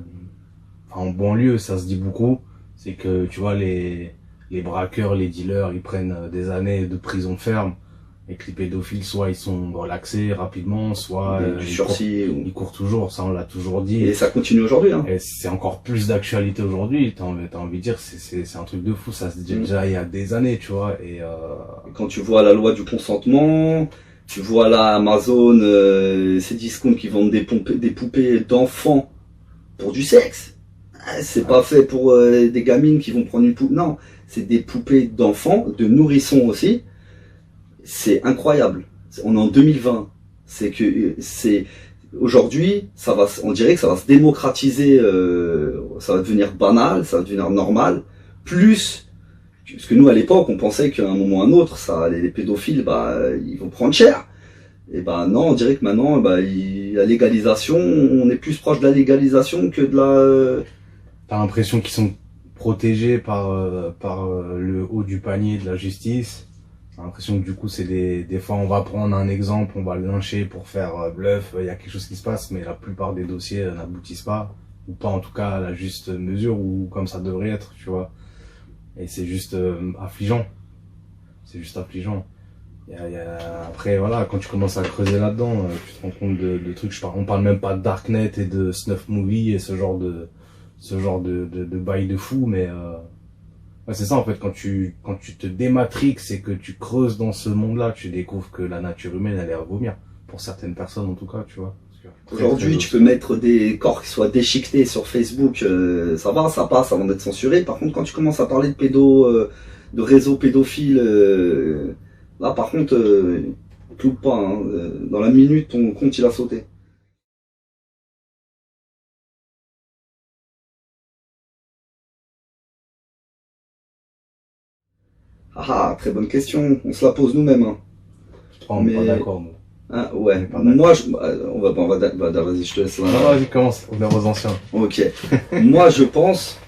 en banlieue, ça se dit beaucoup, c'est que, tu vois, les braqueurs, les dealers, ils prennent des années de prison ferme Et que les pédophiles, soit ils sont relaxés rapidement, soit Du sursis. ils courent toujours, ça on l'a toujours dit. Et ça continue aujourd'hui. Hein. Et c'est encore plus d'actualité aujourd'hui, t'as envie de dire, c'est un truc de fou, ça se dit déjà il y a des années, tu vois. Et quand tu vois la loi du consentement, tu vois là Amazon, ces discounts qui vendent des poupées d'enfants pour du sexe. C'est pas fait pour des gamines qui vont prendre une poupée. Non, c'est des poupées d'enfants, de nourrissons aussi. C'est incroyable. On est en 2020. Aujourd'hui, on dirait que ça va se démocratiser, ça va devenir banal, ça va devenir normal. Plus, parce que nous à l'époque, on pensait qu'à un moment ou à un autre, les pédophiles, ils vont prendre cher. Et non, on dirait que maintenant, la légalisation, on est plus proche de la légalisation que de la. T'as l'impression qu'ils sont protégés par le haut du panier de la justice. J'ai l'impression que du coup, c'est des fois, on va prendre un exemple, on va le lyncher pour faire bluff, il y a quelque chose qui se passe, mais la plupart des dossiers n'aboutissent pas, ou pas en tout cas à la juste mesure, ou comme ça devrait être, tu vois. Et c'est juste affligeant. C'est juste affligeant. Après, voilà, quand tu commences à creuser là-dedans, tu te rends compte de trucs. On parle même pas de Darknet et de Snuff Movie et ce genre de bail de fou, mais ouais, c'est ça en fait, quand tu te dématrixes et que tu creuses dans ce monde-là, tu découvres que la nature humaine elle est à vomir, pour certaines personnes en tout cas, tu vois. Aujourd'hui, tu peux mettre des corps qui soient déchiquetés sur Facebook, ça va, ça passe avant d'être censuré. Par contre, quand tu commences à parler de réseaux pédophiles, là par contre, loupe pas, hein, dans la minute ton compte il a sauté. Ah, très bonne question. On se la pose nous-mêmes. Hein. On n'est pas d'accord, nous. Ah, ouais. Moi, vas-y, je te laisse là. Non, vas-y, commence. On est aux anciens. Ok. Moi, je pense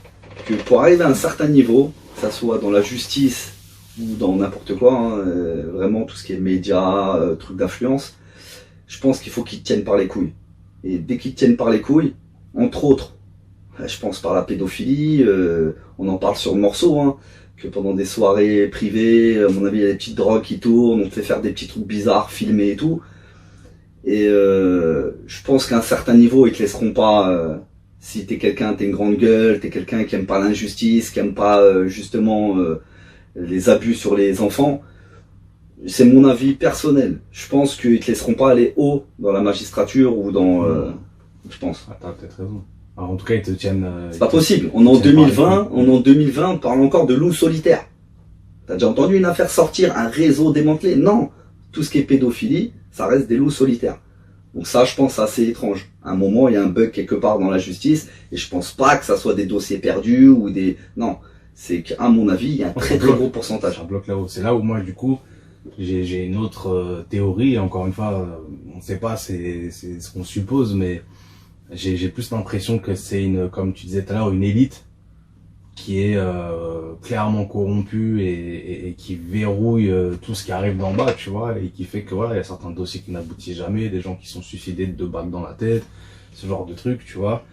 que pour arriver à un certain niveau, que ça soit dans la justice ou dans n'importe quoi, hein, vraiment tout ce qui est médias, trucs d'influence, je pense qu'il faut qu'ils tiennent par les couilles. Et dès qu'ils tiennent par les couilles, entre autres, je pense par la pédophilie, on en parle sur le morceau, hein, que pendant des soirées privées, à mon avis, il y a des petites drogues qui tournent, on te fait faire des petits trucs bizarres, filmés et tout. Et je pense qu'à un certain niveau, ils te laisseront pas, si t'es quelqu'un, t'es une grande gueule, t'es quelqu'un qui aime pas l'injustice, qui aime pas justement les abus sur les enfants. C'est mon avis personnel. Je pense qu'ils te laisseront pas aller haut dans la magistrature ou dans... je pense. Ah, t'as peut-être raison. Alors, en tout cas, ils te tiennent... c'est pas possible. On est en 2020, on parle encore de loup solitaire. T'as déjà entendu une affaire sortir, un réseau démantelé? Non. Tout ce qui est pédophilie, ça reste des loups solitaires. Donc ça, je pense, c'est assez étrange. À un moment, il y a un bug quelque part dans la justice, et je pense pas que ça soit des dossiers perdus ou des... Non. C'est qu'à mon avis, il y a un très gros pourcentage. Ça bloque là-haut. C'est là où moi, du coup, j'ai une autre théorie. Encore une fois, on sait pas, c'est ce qu'on suppose, mais j'ai plus l'impression que c'est comme tu disais tout à l'heure, une élite qui est clairement corrompue et qui verrouille tout ce qui arrive d'en bas, tu vois, et qui fait que voilà, il y a certains dossiers qui n'aboutissent jamais, des gens qui sont suicidés de 2 balles dans la tête, ce genre de trucs, tu vois.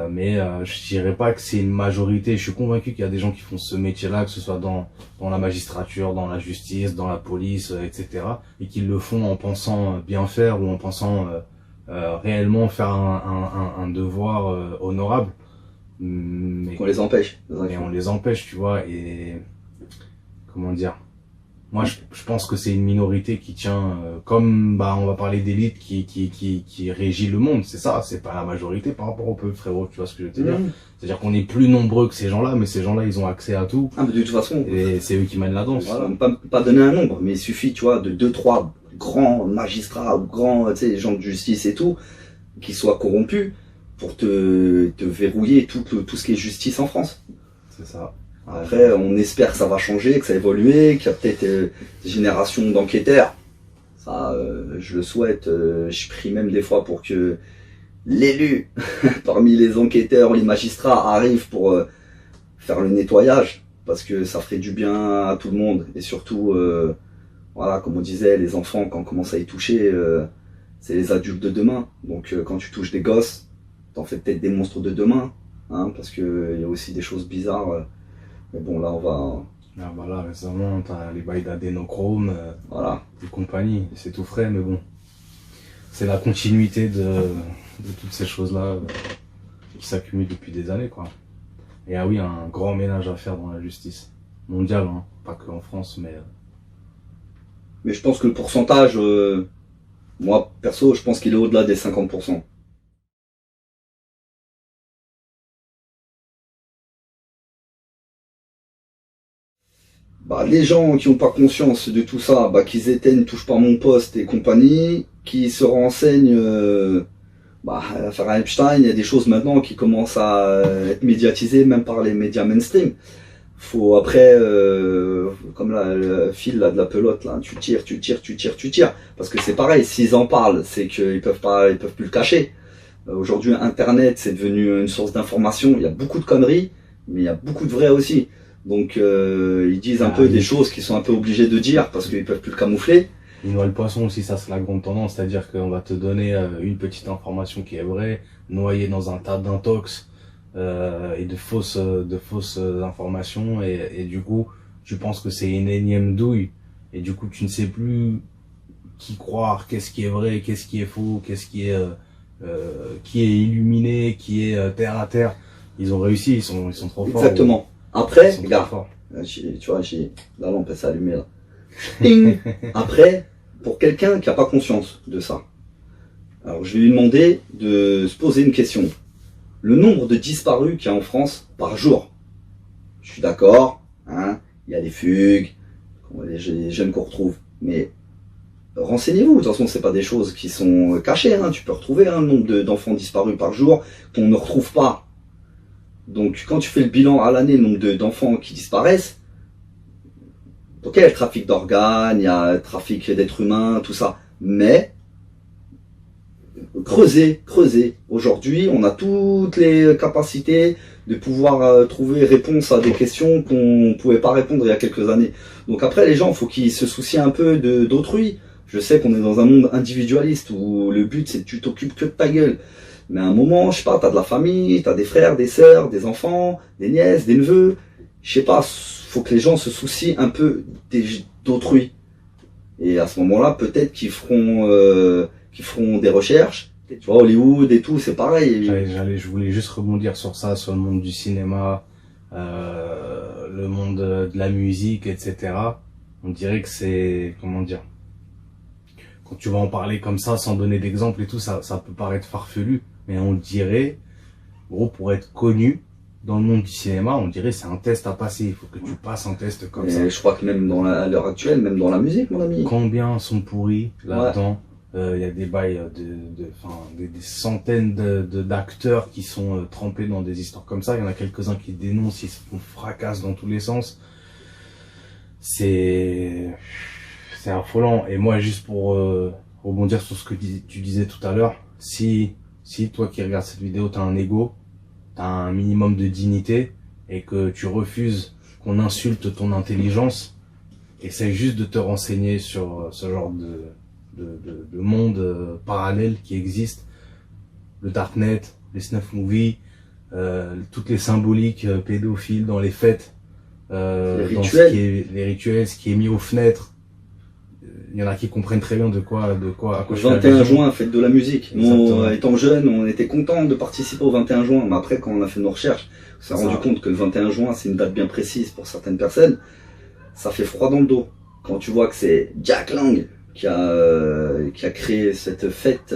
Mais je dirais pas que c'est une majorité. Je suis convaincu qu'il y a des gens qui font ce métier-là, que ce soit dans la magistrature, dans la justice, dans la police, etc. et qui le font en pensant bien faire ou en pensant réellement faire un devoir honorable. Mais qu'on les empêche. Et on les empêche, tu vois. Et comment dire, moi je pense que c'est une minorité qui tient, comme on va parler d'élite qui régit le monde, c'est ça, c'est pas la majorité par rapport au peuple, frérot, tu vois ce que je veux te dire. C'est-à-dire qu'on est plus nombreux que ces gens-là, mais ces gens-là ils ont accès à tout. Ah, mais de toute façon. Et c'est eux qui mènent la danse. Voilà, pas donner un nombre, mais il suffit, tu vois, de 2-3 grands magistrats ou grands, tu sais, gens de justice et tout, qui soient corrompus pour te verrouiller tout ce qui est justice en France. C'est ça. Après, on espère que ça va changer, que ça va évoluer, qu'il y a peut-être des générations d'enquêteurs. Ça, je le souhaite. Je prie même des fois pour que l'élu, parmi les enquêteurs, les magistrats, arrive pour faire le nettoyage, parce que ça ferait du bien à tout le monde. Et surtout, voilà, comme on disait, les enfants, quand on commence à y toucher, c'est les adultes de demain. Donc quand tu touches des gosses, t'en fais peut-être des monstres de demain, hein, parce que il y a aussi des choses bizarres. Mais bon, là, Ah bah là, récemment, t'as les bails d'adénochrome Voilà. et compagnie. C'est tout frais, mais bon. C'est la continuité de toutes ces choses-là qui s'accumulent depuis des années, quoi. Et ah oui, un grand ménage à faire dans la justice mondiale, hein. Pas qu'en France, mais... Mais je pense que le pourcentage, moi, perso, je pense qu'il est au-delà des 50%. Bah, les gens qui n'ont pas conscience de tout ça, bah, qu'ils éteignent Touche pas mon poste et compagnie, qui se renseignent, l'affaire Epstein, il y a des choses maintenant qui commencent à être médiatisées même par les médias mainstream. Faut après, comme le fil là, de la pelote, là, tu tires. Parce que c'est pareil, s'ils en parlent, c'est qu'ils peuvent plus le cacher. Aujourd'hui, Internet, c'est devenu une source d'information. Il y a beaucoup de conneries, mais il y a beaucoup de vrai aussi. Donc, ils disent un peu des choses qu'ils sont un peu obligés de dire parce qu'ils peuvent plus le camoufler. Ils noient le poisson aussi, ça c'est la grande tendance, c'est-à-dire qu'on va te donner une petite information qui est vraie, noyée dans un tas d'intox et de fausses informations, et du coup, tu penses que c'est une énième douille, et du coup, tu ne sais plus qui croire, qu'est-ce qui est vrai, qu'est-ce qui est faux, qu'est-ce qui est illuminé, qui est terre à terre. Ils ont réussi, ils sont trop forts. Exactement. Après, regarde, tu vois, la lampe elle s'est allumée là. Ting. Après, pour quelqu'un qui n'a pas conscience de ça, alors je vais lui demander de se poser une question. Le nombre de disparus qu'il y a en France par jour. Je suis d'accord, hein, il y a des fugues, les jeunes qu'on retrouve, mais renseignez-vous, de toute façon c'est pas des choses qui sont cachées, hein. Tu peux retrouver le nombre d'enfants disparus par jour qu'on ne retrouve pas. Donc quand tu fais le bilan à l'année, le nombre d'enfants qui disparaissent, ok, il y a le trafic d'organes, il y a le trafic d'êtres humains, tout ça, mais creusez. Aujourd'hui, on a toutes les capacités de pouvoir trouver réponse à des questions qu'on ne pouvait pas répondre il y a quelques années. Donc après, les gens, il faut qu'ils se soucient un peu d'autrui. Je sais qu'on est dans un monde individualiste où le but c'est que tu t'occupes que de ta gueule. Mais à un moment, je sais pas, t'as de la famille, t'as des frères, des sœurs, des enfants, des nièces, des neveux. Je sais pas, faut que les gens se soucient un peu d'autrui. Et à ce moment-là, peut-être qu'ils feront des recherches. Tu vois, Hollywood et tout, c'est pareil. Je voulais juste rebondir sur ça, sur le monde du cinéma, le monde de la musique, etc. On dirait que c'est, comment dire, quand tu vas en parler comme ça, sans donner d'exemple et tout, ça peut paraître farfelu, mais on dirait, gros, pour être connu dans le monde du cinéma, on dirait c'est un test à passer. Il faut que tu passes un test comme ça. Je crois que même à l'heure actuelle, même dans la musique, mon ami. Combien sont pourris là-dedans? Il y a des bails des centaines d'acteurs qui sont trempés dans des histoires comme ça. Il y en a quelques-uns qui dénoncent, ils se font fracasse dans tous les sens. C'est affolant. Et moi, juste pour rebondir sur ce que tu disais tout à l'heure, si toi qui regardes cette vidéo, t'as un ego, t'as un minimum de dignité, et que tu refuses qu'on insulte ton intelligence, essaye juste de te renseigner sur ce genre de monde parallèle qui existe, le Darknet, les snuff movies, toutes les symboliques pédophiles dans les fêtes, les rituels. les rituels, ce qui est mis aux fenêtres. Il y en a qui comprennent très bien à quoi Le 21 juin, fête de la musique. Nous, étant jeunes, on était contents de participer au 21 juin, mais après, quand on a fait nos recherches, on s'est rendu compte que le 21 juin, c'est une date bien précise pour certaines personnes. Ça fait froid dans le dos. Quand tu vois que c'est Jack Lang qui a créé cette fête.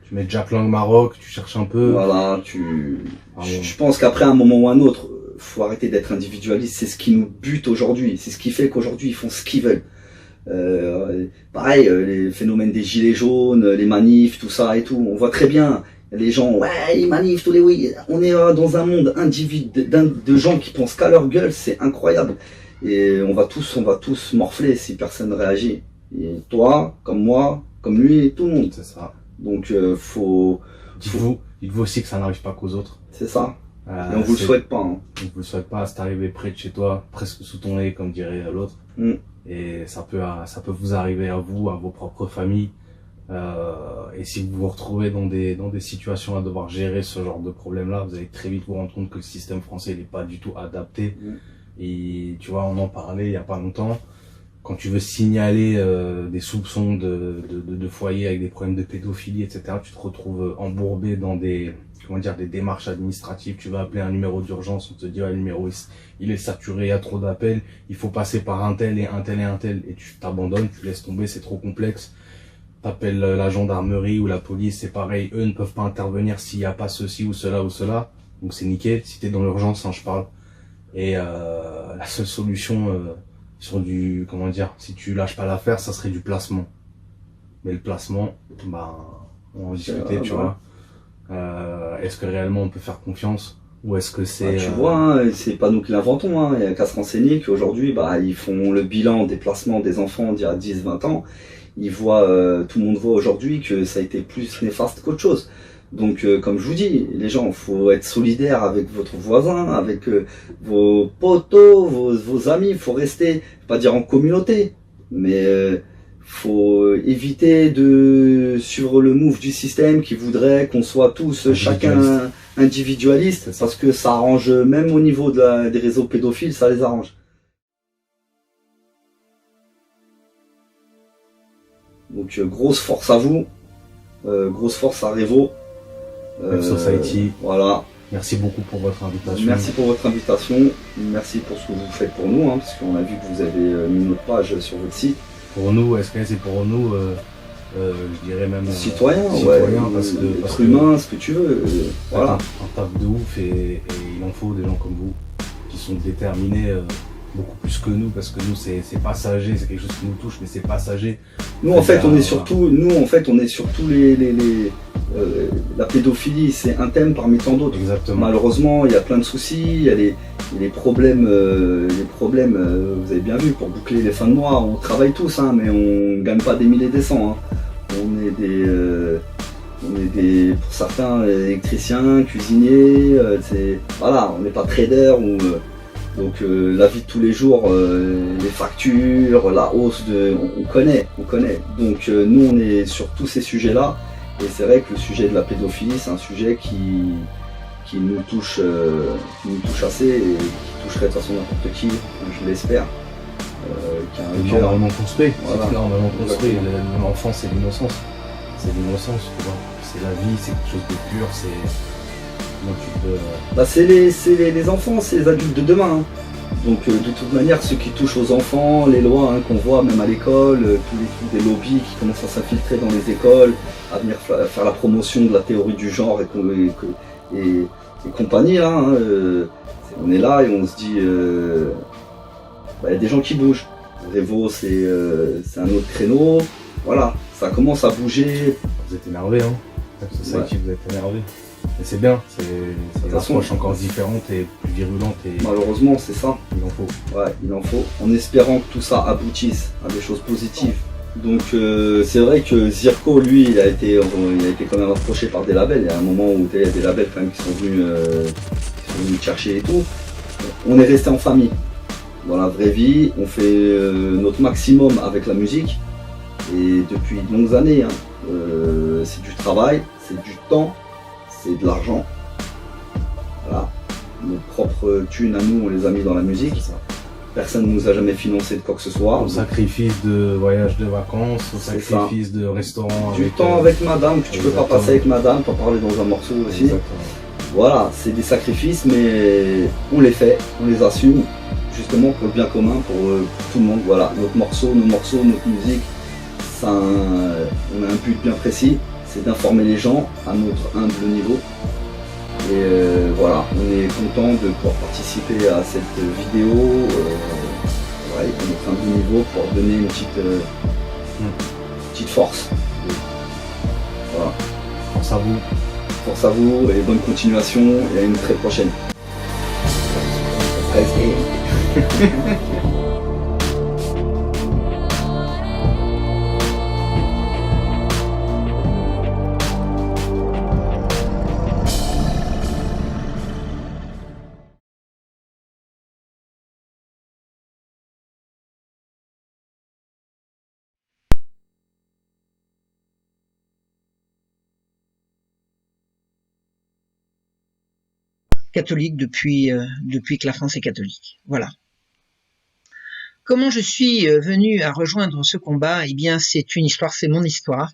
Tu mets Jack Lang Maroc, tu cherches un peu. Voilà, je pense qu'après, un moment ou un autre, faut arrêter d'être individualiste. C'est ce qui nous bute aujourd'hui. C'est ce qui fait qu'aujourd'hui, ils font ce qu'ils veulent. Pareil, les phénomènes des gilets jaunes, les manifs, tout ça et tout, on voit très bien les gens, ouais, ils manifent tous les oui, on est dans un monde de gens qui pensent qu'à leur gueule, c'est incroyable, et on va tous morfler si personne ne réagit, et toi, comme moi, comme lui, tout le monde, c'est ça. Donc dites-vous aussi que ça n'arrive pas qu'aux autres, c'est ça, et on vous le souhaite pas, hein. On vous le souhaite pas, c'est arrivé près de chez toi, presque sous ton nez, comme dirait l'autre. Et ça peut vous arriver à vous, à vos propres familles, et si vous vous retrouvez dans des situations à devoir gérer ce genre de problème-là, vous allez très vite vous rendre compte que le système français n'est pas du tout adapté Et tu vois, on en parlait il y a pas longtemps. Quand tu veux signaler des soupçons de foyers avec des problèmes de pédophilie, etc., tu te retrouves embourbé dans des, comment dire, des démarches administratives. Tu vas appeler un numéro d'urgence, on te dit, ouais, le numéro, il est saturé, il y a trop d'appels, il faut passer par un tel et un tel et un tel, et tu t'abandonnes, tu laisses tomber, c'est trop complexe. T'appelles la gendarmerie ou la police, c'est pareil, eux ne peuvent pas intervenir s'il n'y a pas ceci ou cela ou cela. Donc c'est nickel, si t'es dans l'urgence, hein, je parle. Et la seule solution sur du, comment dire, si tu lâches pas l'affaire, ça serait du placement. Mais le placement, bah, on en discutait, tu vois. Est-ce que réellement on peut faire confiance ou est-ce que c'est... Tu vois, hein, c'est pas nous qui l'inventons, hein. Il y a qu'à se renseigner qu'aujourd'hui, bah, ils font le bilan des placements des enfants d'il y a 10-20 ans. Ils voient, tout le monde voit aujourd'hui que ça a été plus néfaste qu'autre chose. Donc, comme je vous dis, les gens, faut être solidaire avec votre voisin, avec vos potos, vos amis. Faut rester, pas dire en communauté, mais faut éviter de suivre le move du système qui voudrait qu'on soit tous chacun individualiste, parce que ça arrange, même au niveau des réseaux pédophiles, ça les arrange. Donc grosse force à vous, grosse force à Revo. Society. Voilà. Merci beaucoup pour votre invitation. Merci pour votre invitation, merci pour ce que vous faites pour nous, hein, parce qu'on a vu que vous avez mis notre page sur votre site. Pour nous, SKS et pour nous, je dirais même citoyen, parce que être humain, ce que tu veux. Voilà. Un taf de ouf et il en faut des gens comme vous qui sont déterminés beaucoup plus que nous, parce que nous c'est passager, c'est quelque chose qui nous touche, mais c'est passager. Nous en fait on est surtout, la pédophilie, c'est un thème parmi tant d'autres. Exactement. Malheureusement, il y a plein de soucis, il y a les problèmes, vous avez bien vu, pour boucler les fins de mois, on travaille tous, hein, mais on ne gagne pas des milliers et des cents. Hein. On est des, pour certains, électriciens, cuisiniers, voilà, on n'est pas trader ou... donc la vie de tous les jours, les factures, la hausse on connaît. Donc nous on est sur tous ces sujets-là, et c'est vrai que le sujet de la pédophilie, c'est un sujet qui nous touche assez, et qui toucherait de toute façon n'importe qui, je l'espère. Qui a un cœur normalement construit. Voilà. C'est normalement construit. L'enfant, c'est l'innocence. C'est l'innocence, tu vois. C'est la vie, c'est quelque chose de pur, c'est les enfants, c'est les adultes de demain. Hein. Donc de toute manière, ce qui touche aux enfants, les lois qu'on voit même à l'école, tous les trucs des lobbies qui commencent à s'infiltrer dans les écoles, à venir faire la promotion de la théorie du genre et compagnie, là, hein, on est là et on se dit, y a des gens qui bougent. Revo, c'est un autre créneau, voilà, ça commence à bouger. Vous êtes énervé, hein. C'est ça qui vous êtes énervé. Mais c'est bien, c'est une approche encore différente et plus virulente. Et malheureusement, c'est ça. Il en faut. Ouais, il en faut. En espérant que tout ça aboutisse à des choses positives. Donc c'est vrai que Zirko, lui, il a été quand même approché par des labels. Il y a un moment où il y a des labels quand même qui sont venus chercher et tout. On est resté en famille. Dans la vraie vie, on fait notre maximum avec la musique. Et depuis de longues années, hein, c'est du travail, c'est du temps. C'est de l'argent. Voilà. Nos propres thunes à nous, on les a mis dans la musique. Personne ne nous a jamais financé de quoi que ce soit. Au sacrifice de voyage de vacances, au sacrifice de restaurant. Du temps avec madame, que tu peux pas passer avec madame, pas parler dans un morceau aussi. Exactement. Voilà, c'est des sacrifices, mais on les fait, on les assume, justement pour le bien commun, pour tout le monde. Voilà, nos morceaux, notre musique, ça, on a un but bien précis. C'est d'informer les gens à notre humble niveau. Et voilà, on est content de pouvoir participer à cette vidéo à notre humble niveau pour donner une petite force. Voilà. Force à vous. Force à vous et bonne continuation et à une très prochaine. Catholique depuis que la France est catholique. Voilà. Comment je suis venue à rejoindre ce combat? Eh bien, c'est une histoire, c'est mon histoire.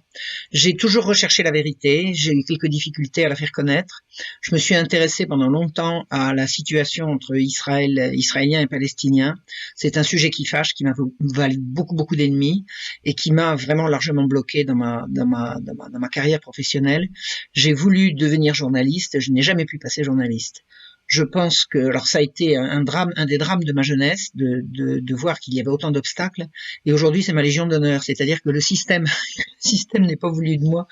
J'ai toujours recherché la vérité, j'ai eu quelques difficultés à la faire connaître. Je me suis intéressée pendant longtemps à la situation entre Israéliens et Palestiniens. C'est un sujet qui fâche, qui m'a valu beaucoup d'ennemis et qui m'a vraiment largement bloqué dans ma carrière professionnelle. J'ai voulu devenir journaliste, je n'ai jamais pu passer journaliste. Je pense que, alors ça a été un des drames de ma jeunesse, de voir qu'il y avait autant d'obstacles, et aujourd'hui c'est ma légion d'honneur, c'est-à-dire que le système n'est pas voulu de moi.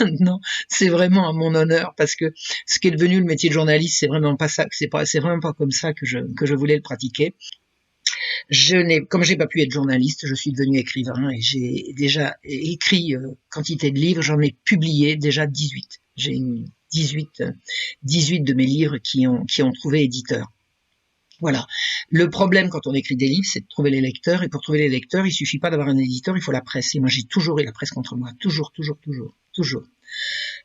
Maintenant, c'est vraiment à mon honneur, parce que ce qui est devenu le métier de journaliste, c'est vraiment pas ça, c'est vraiment pas comme ça que je voulais le pratiquer. Comme j'ai pas pu être journaliste, je suis devenu écrivain, et j'ai déjà écrit quantité de livres, j'en ai publié déjà 18. J'ai eu 18 de mes livres qui ont trouvé éditeur. Voilà. Le problème quand on écrit des livres, c'est de trouver les lecteurs, et pour trouver les lecteurs, il suffit pas d'avoir un éditeur, il faut la presse. Et moi, j'ai toujours eu la presse contre moi. Toujours.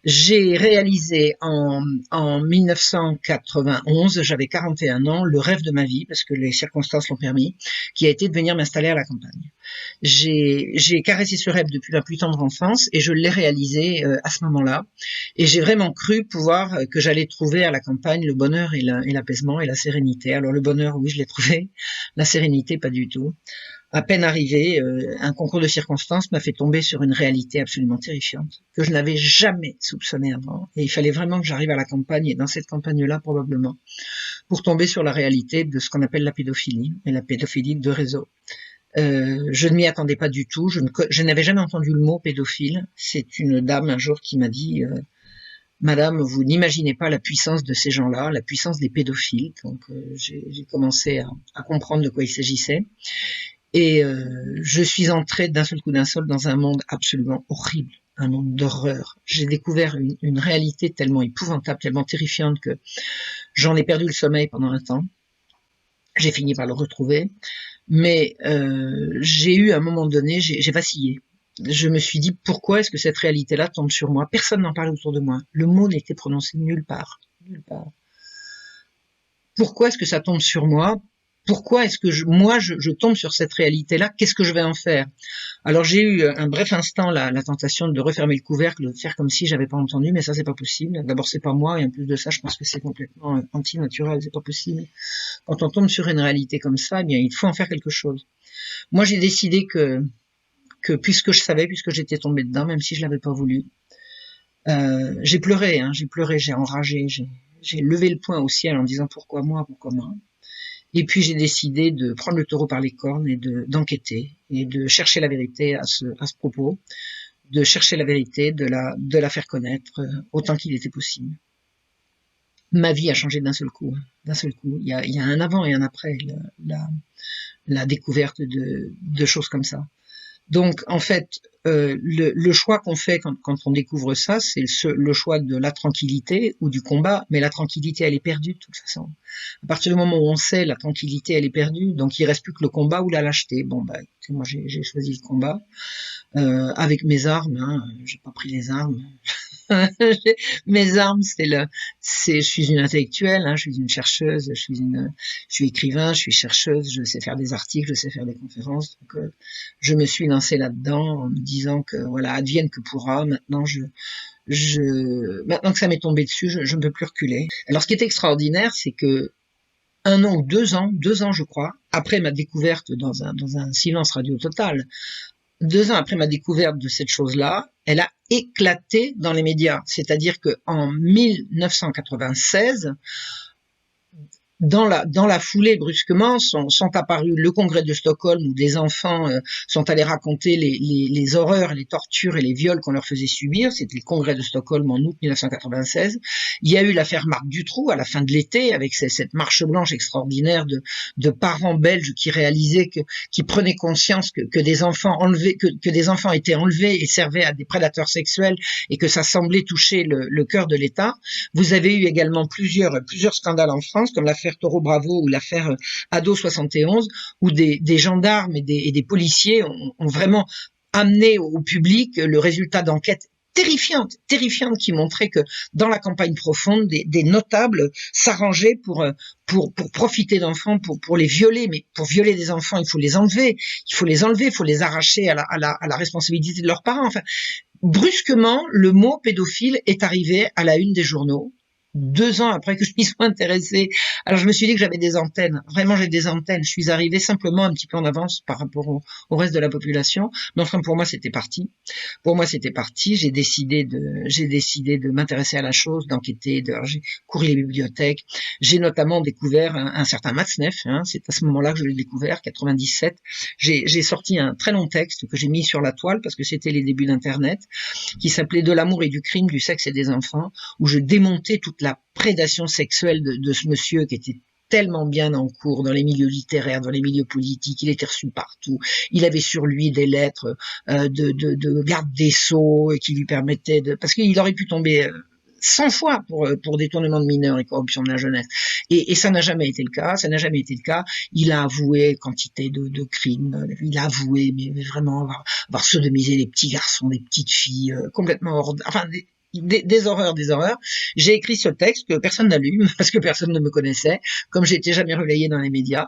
J'ai réalisé en 1991, j'avais 41 ans, le rêve de ma vie, parce que les circonstances l'ont permis, qui a été de venir m'installer à la campagne. J'ai caressé ce rêve depuis ma plus tendre enfance, et je l'ai réalisé à ce moment-là. Et j'ai vraiment cru que j'allais trouver à la campagne le bonheur et l'apaisement et la sérénité. Alors le bonheur, oui, je l'ai trouvé. La sérénité, pas du tout. À peine arrivé, un concours de circonstances m'a fait tomber sur une réalité absolument terrifiante, que je n'avais jamais soupçonnée avant. Et il fallait vraiment que j'arrive à la campagne, et dans cette campagne-là probablement, pour tomber sur la réalité de ce qu'on appelle la pédophilie, et la pédophilie de réseau. Je ne m'y attendais pas du tout, je n'avais jamais entendu le mot pédophile. C'est une dame un jour qui m'a dit Madame, vous n'imaginez pas la puissance de ces gens-là, la puissance des pédophiles. Donc j'ai commencé à comprendre de quoi il s'agissait. Et je suis entrée d'un seul coup dans un monde absolument horrible, un monde d'horreur. J'ai découvert une réalité tellement épouvantable, tellement terrifiante que j'en ai perdu le sommeil pendant un temps. J'ai fini par le retrouver, mais j'ai eu à un moment donné, j'ai vacillé. Je me suis dit, pourquoi est-ce que cette réalité-là tombe sur moi? Personne n'en parlait autour de moi. Le mot n'était prononcé nulle part. Pourquoi est-ce que ça tombe sur moi? Pourquoi est-ce que je tombe sur cette réalité-là? Qu'est-ce que je vais en faire? Alors j'ai eu un bref instant la tentation de refermer le couvercle, de faire comme si j'avais pas entendu, mais ça c'est pas possible. D'abord c'est pas moi, et en plus de ça je pense que c'est complètement anti-naturel, c'est pas possible. Quand on tombe sur une réalité comme ça, eh bien il faut en faire quelque chose. Moi j'ai décidé que puisque j'étais tombée dedans, même si je l'avais pas voulu, j'ai pleuré, j'ai enragé, j'ai levé le poing au ciel en disant pourquoi moi? Et puis j'ai décidé de prendre le taureau par les cornes et d'enquêter et de chercher la vérité à ce propos, de chercher la vérité, de la faire connaître autant qu'il était possible. Ma vie a changé d'un seul coup. Il y a un avant et un après la découverte de choses comme ça. Donc en fait, le choix qu'on fait quand on découvre ça, c'est le choix de la tranquillité ou du combat, mais la tranquillité elle est perdue de toute façon. À partir du moment où on sait la tranquillité elle est perdue, donc il reste plus que le combat ou la lâcheté. Bon bah moi j'ai choisi le combat avec mes armes, j'ai pas pris les armes. Mes armes, je suis une intellectuelle, je suis une chercheuse, je suis écrivain, je suis chercheuse, je sais faire des articles, je sais faire des conférences. Donc, je me suis lancée là-dedans en me disant que voilà, advienne que pourra. Maintenant, maintenant que ça m'est tombé dessus, je ne peux plus reculer. Alors, ce qui est extraordinaire, c'est que 1 an ou 2 ans, je crois, après ma découverte dans un silence radio total, 2 ans après ma découverte de cette chose-là, elle a éclaté dans les médias. C'est-à-dire que en 1996, dans la foulée, brusquement, sont apparus le congrès de Stockholm où des enfants sont allés raconter les horreurs, les tortures et les viols qu'on leur faisait subir. C'était le congrès de Stockholm en août 1996. Il y a eu l'affaire Marc Dutroux à la fin de l'été avec cette marche blanche extraordinaire de parents belges qui réalisaient qui prenaient conscience que des enfants enlevés, que des enfants étaient enlevés et servaient à des prédateurs sexuels et que ça semblait toucher le cœur de l'État. Vous avez eu également plusieurs scandales en France comme l'affaire Taureau Bravo ou l'affaire Ado 71 où des gendarmes et des policiers ont vraiment amené au public le résultat d'enquêtes terrifiante, qui montrait que dans la campagne profonde, des notables s'arrangeaient pour profiter d'enfants, pour les violer. Mais pour violer des enfants, il faut les enlever, il faut les arracher à la responsabilité de leurs parents. Enfin, brusquement, le mot pédophile est arrivé à la une des journaux. 2 ans après que je m'y sois intéressée. Alors je me suis dit que j'avais des antennes. Vraiment, j'ai des antennes. Je suis arrivée simplement un petit peu en avance par rapport au reste de la population. Mais enfin, pour moi, c'était parti. J'ai décidé de m'intéresser à la chose, d'enquêter. J'ai couru les bibliothèques. J'ai notamment découvert un certain Matzneff. C'est à ce moment-là que je l'ai découvert, 97. J'ai sorti un très long texte que j'ai mis sur la toile parce que c'était les débuts d'Internet, qui s'appelait De l'amour et du crime, du sexe et des enfants, où je démontais toute la prédation sexuelle de ce monsieur qui était tellement bien en cours dans les milieux littéraires, dans les milieux politiques, il était reçu partout. Il avait sur lui des lettres de garde des sceaux qui lui permettaient parce qu'il aurait pu tomber 100 fois pour détournement de mineurs et corruption de la jeunesse. Et ça n'a jamais été le cas. Il a avoué quantité de crimes. Il a avoué, mais vraiment avoir sodomisé les petits garçons, les petites filles, complètement des horreurs. J'ai écrit ce texte que personne n'a lu parce que personne ne me connaissait. Comme j'étais jamais relayé dans les médias,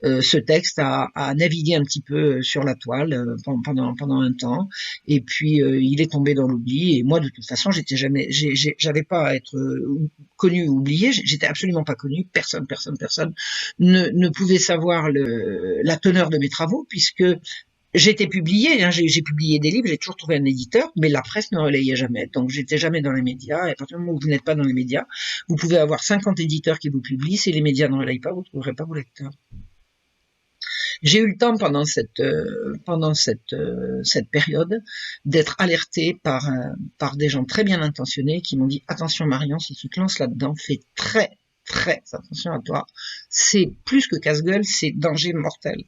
ce texte a navigué un petit peu sur la toile pendant un temps. Et puis il est tombé dans l'oubli. Et moi, de toute façon, j'avais pas à être connu ou oublié. J'étais absolument pas connu. Personne ne pouvait savoir la teneur de mes travaux puisque j'étais publié, j'ai publié des livres, j'ai toujours trouvé un éditeur, mais la presse ne relayait jamais. Donc, j'étais jamais dans les médias. Et à partir du moment où vous n'êtes pas dans les médias, vous pouvez avoir 50 éditeurs qui vous publient. Si les médias ne relayent pas, vous ne trouverez pas vos lecteurs. J'ai eu le temps pendant cette période d'être alerté par des gens très bien intentionnés qui m'ont dit: attention Marion, si tu te lances là-dedans, fais très attention à toi, c'est plus que casse-gueule, c'est danger mortel.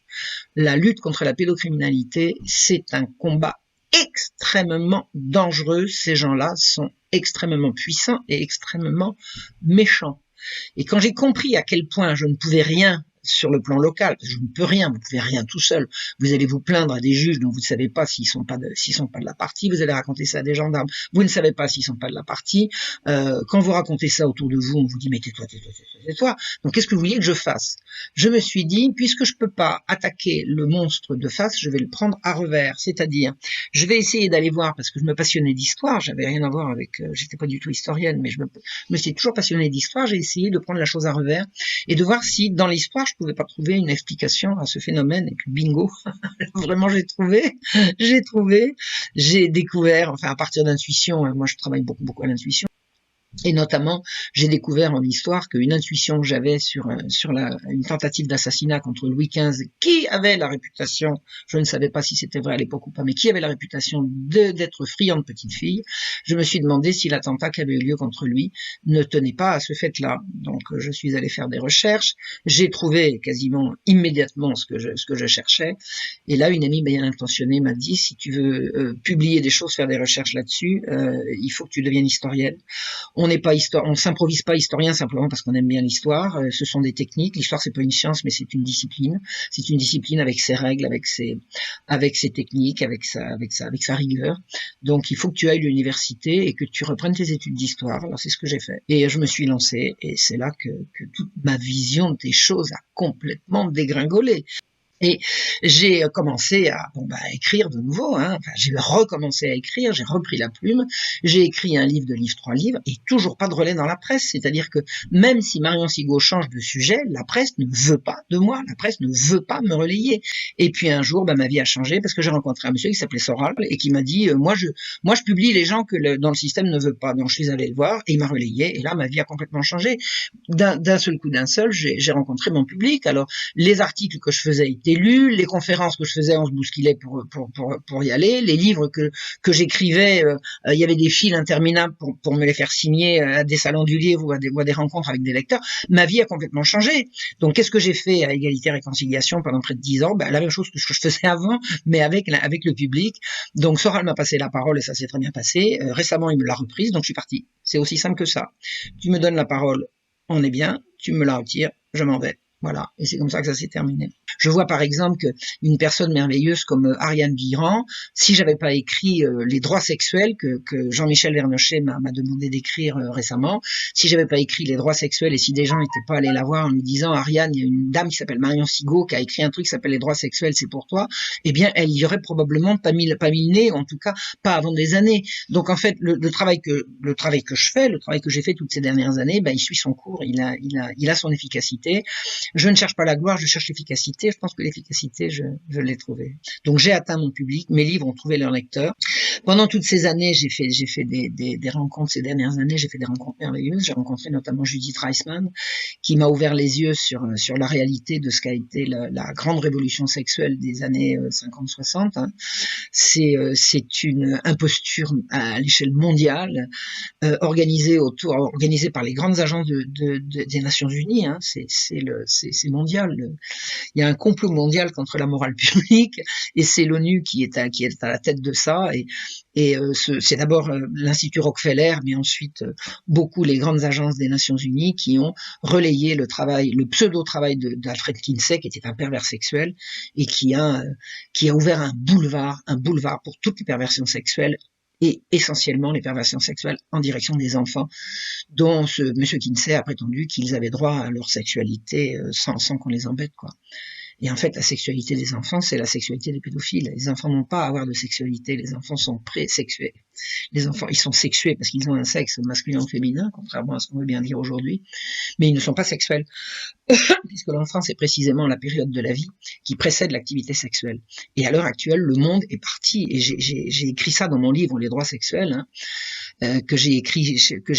La lutte contre la pédocriminalité, c'est un combat extrêmement dangereux. Ces gens-là sont extrêmement puissants et extrêmement méchants. Et quand j'ai compris à quel point je ne pouvais rien sur le plan local, je ne peux rien, vous pouvez rien tout seul. Vous allez vous plaindre à des juges dont vous ne savez pas s'ils sont pas de la partie. Vous allez raconter ça à des gendarmes. Vous ne savez pas s'ils sont pas de la partie. Quand vous racontez ça autour de vous, on vous dit mais tais-toi. Donc qu'est-ce que vous vouliez que je fasse? Je me suis dit, puisque je peux pas attaquer le monstre de face, je vais le prendre à revers. C'est-à-dire, je vais essayer d'aller voir, parce que je me passionnais d'histoire. J'avais rien à voir avec, j'étais pas du tout historienne, mais je me suis toujours passionnée d'histoire. J'ai essayé de prendre la chose à revers et de voir si dans l'histoire je pouvais pas trouver une explication à ce phénomène. Et puis bingo, vraiment j'ai découvert, enfin à partir d'intuition, moi je travaille beaucoup à l'intuition. Et notamment, j'ai découvert en histoire qu'une intuition que j'avais sur une tentative d'assassinat contre Louis XV, qui avait la réputation, je ne savais pas si c'était vrai à l'époque ou pas, mais qui avait la réputation d'être friand de petites filles, je me suis demandé si l'attentat qui avait eu lieu contre lui ne tenait pas à ce fait-là. Donc, je suis allé faire des recherches, j'ai trouvé quasiment immédiatement ce que je cherchais, et là, une amie bien intentionnée m'a dit, si tu veux publier des choses, faire des recherches là-dessus, il faut que tu deviennes historienne. On s'improvise pas historien simplement parce qu'on aime bien l'histoire. Ce sont des techniques. L'histoire, c'est pas une science, mais c'est une discipline. C'est une discipline avec ses règles, avec ses techniques, avec sa rigueur. Donc, il faut que tu ailles à l'université et que tu reprennes tes études d'histoire. Alors, c'est ce que j'ai fait. Et je me suis lancé. Et c'est là que toute ma vision des choses a complètement dégringolé. Et j'ai commencé à écrire de nouveau. Enfin, j'ai recommencé à écrire, j'ai repris la plume, j'ai écrit un livre, 2 livres, 3 livres, et toujours pas de relais dans la presse. C'est-à-dire que même si Marion Sigaud change de sujet, la presse ne veut pas de moi, la presse ne veut pas me relayer. Et puis un jour, ma vie a changé parce que j'ai rencontré un monsieur qui s'appelait Soral et qui m'a dit moi je publie les gens que dans le système ne veut pas. Donc je suis allé le voir et il m'a relayé. Et là, ma vie a complètement changé. D'un seul coup, j'ai rencontré mon public. Alors les articles que je faisais étaient lus, les conférences que je faisais, on se bousculait pour y aller, les livres que j'écrivais, il y avait des files interminables pour me les faire signer à des salons du livre ou à des rencontres avec des lecteurs. Ma vie a complètement changé. Donc qu'est-ce que j'ai fait à Égalité et Réconciliation pendant près de 10 ans? La même chose que ce que je faisais avant, mais avec le public. Donc Soral m'a passé la parole et ça s'est très bien passé. Récemment, il me l'a reprise, donc je suis parti. C'est aussi simple que ça. Tu me donnes la parole, on est bien. Tu me la retires, je m'en vais. Voilà, et c'est comme ça que ça s'est terminé. Je vois par exemple qu'une personne merveilleuse comme Ariane Guirand, si j'avais pas écrit les droits sexuels que Jean-Michel Vernochet m'a demandé d'écrire récemment, si j'avais pas écrit les droits sexuels et si des gens n'étaient pas allés la voir en lui disant Ariane, il y a une dame qui s'appelle Marion Sigaud qui a écrit un truc qui s'appelle les droits sexuels, c'est pour toi, eh bien elle y aurait probablement pas mis le nez, en tout cas pas avant des années. Donc en fait le travail que je fais, le travail que j'ai fait toutes ces dernières années, il suit son cours, il a son efficacité. Je ne cherche pas la gloire, je cherche l'efficacité. Je pense que l'efficacité, je l'ai trouvée. Donc j'ai atteint mon public, mes livres ont trouvé leur lecteur. Pendant toutes ces années, j'ai fait des rencontres. Ces dernières années, j'ai fait des rencontres merveilleuses. J'ai rencontré notamment Judith Reisman, qui m'a ouvert les yeux sur la réalité de ce qu'a été la grande révolution sexuelle des années 50-60. Hein. C'est une imposture à l'échelle mondiale, organisée par les grandes agences des Nations Unies. Hein. C'est mondial. Il y a un complot mondial contre la morale publique et c'est l'ONU qui est à la tête de ça. Et c'est d'abord l'Institut Rockefeller, mais ensuite beaucoup les grandes agences des Nations Unies qui ont relayé le pseudo-travail d'Alfred Kinsey, qui était un pervers sexuel et qui a ouvert un boulevard pour toutes les perversions sexuelles et essentiellement les perversions sexuelles en direction des enfants, dont monsieur Kinsey a prétendu qu'ils avaient droit à leur sexualité sans qu'on les embête, quoi. Et en fait, la sexualité des enfants, c'est la sexualité des pédophiles. Les enfants n'ont pas à avoir de sexualité, les enfants sont pré-sexués. Les enfants, ils sont sexués parce qu'ils ont un sexe masculin ou féminin, contrairement à ce qu'on veut bien dire aujourd'hui, mais ils ne sont pas sexuels, puisque l'enfance est précisément la période de la vie qui précède l'activité sexuelle. Et à l'heure actuelle, le monde est parti, et j'ai écrit ça dans mon livre Les droits sexuels, hein, que j'ai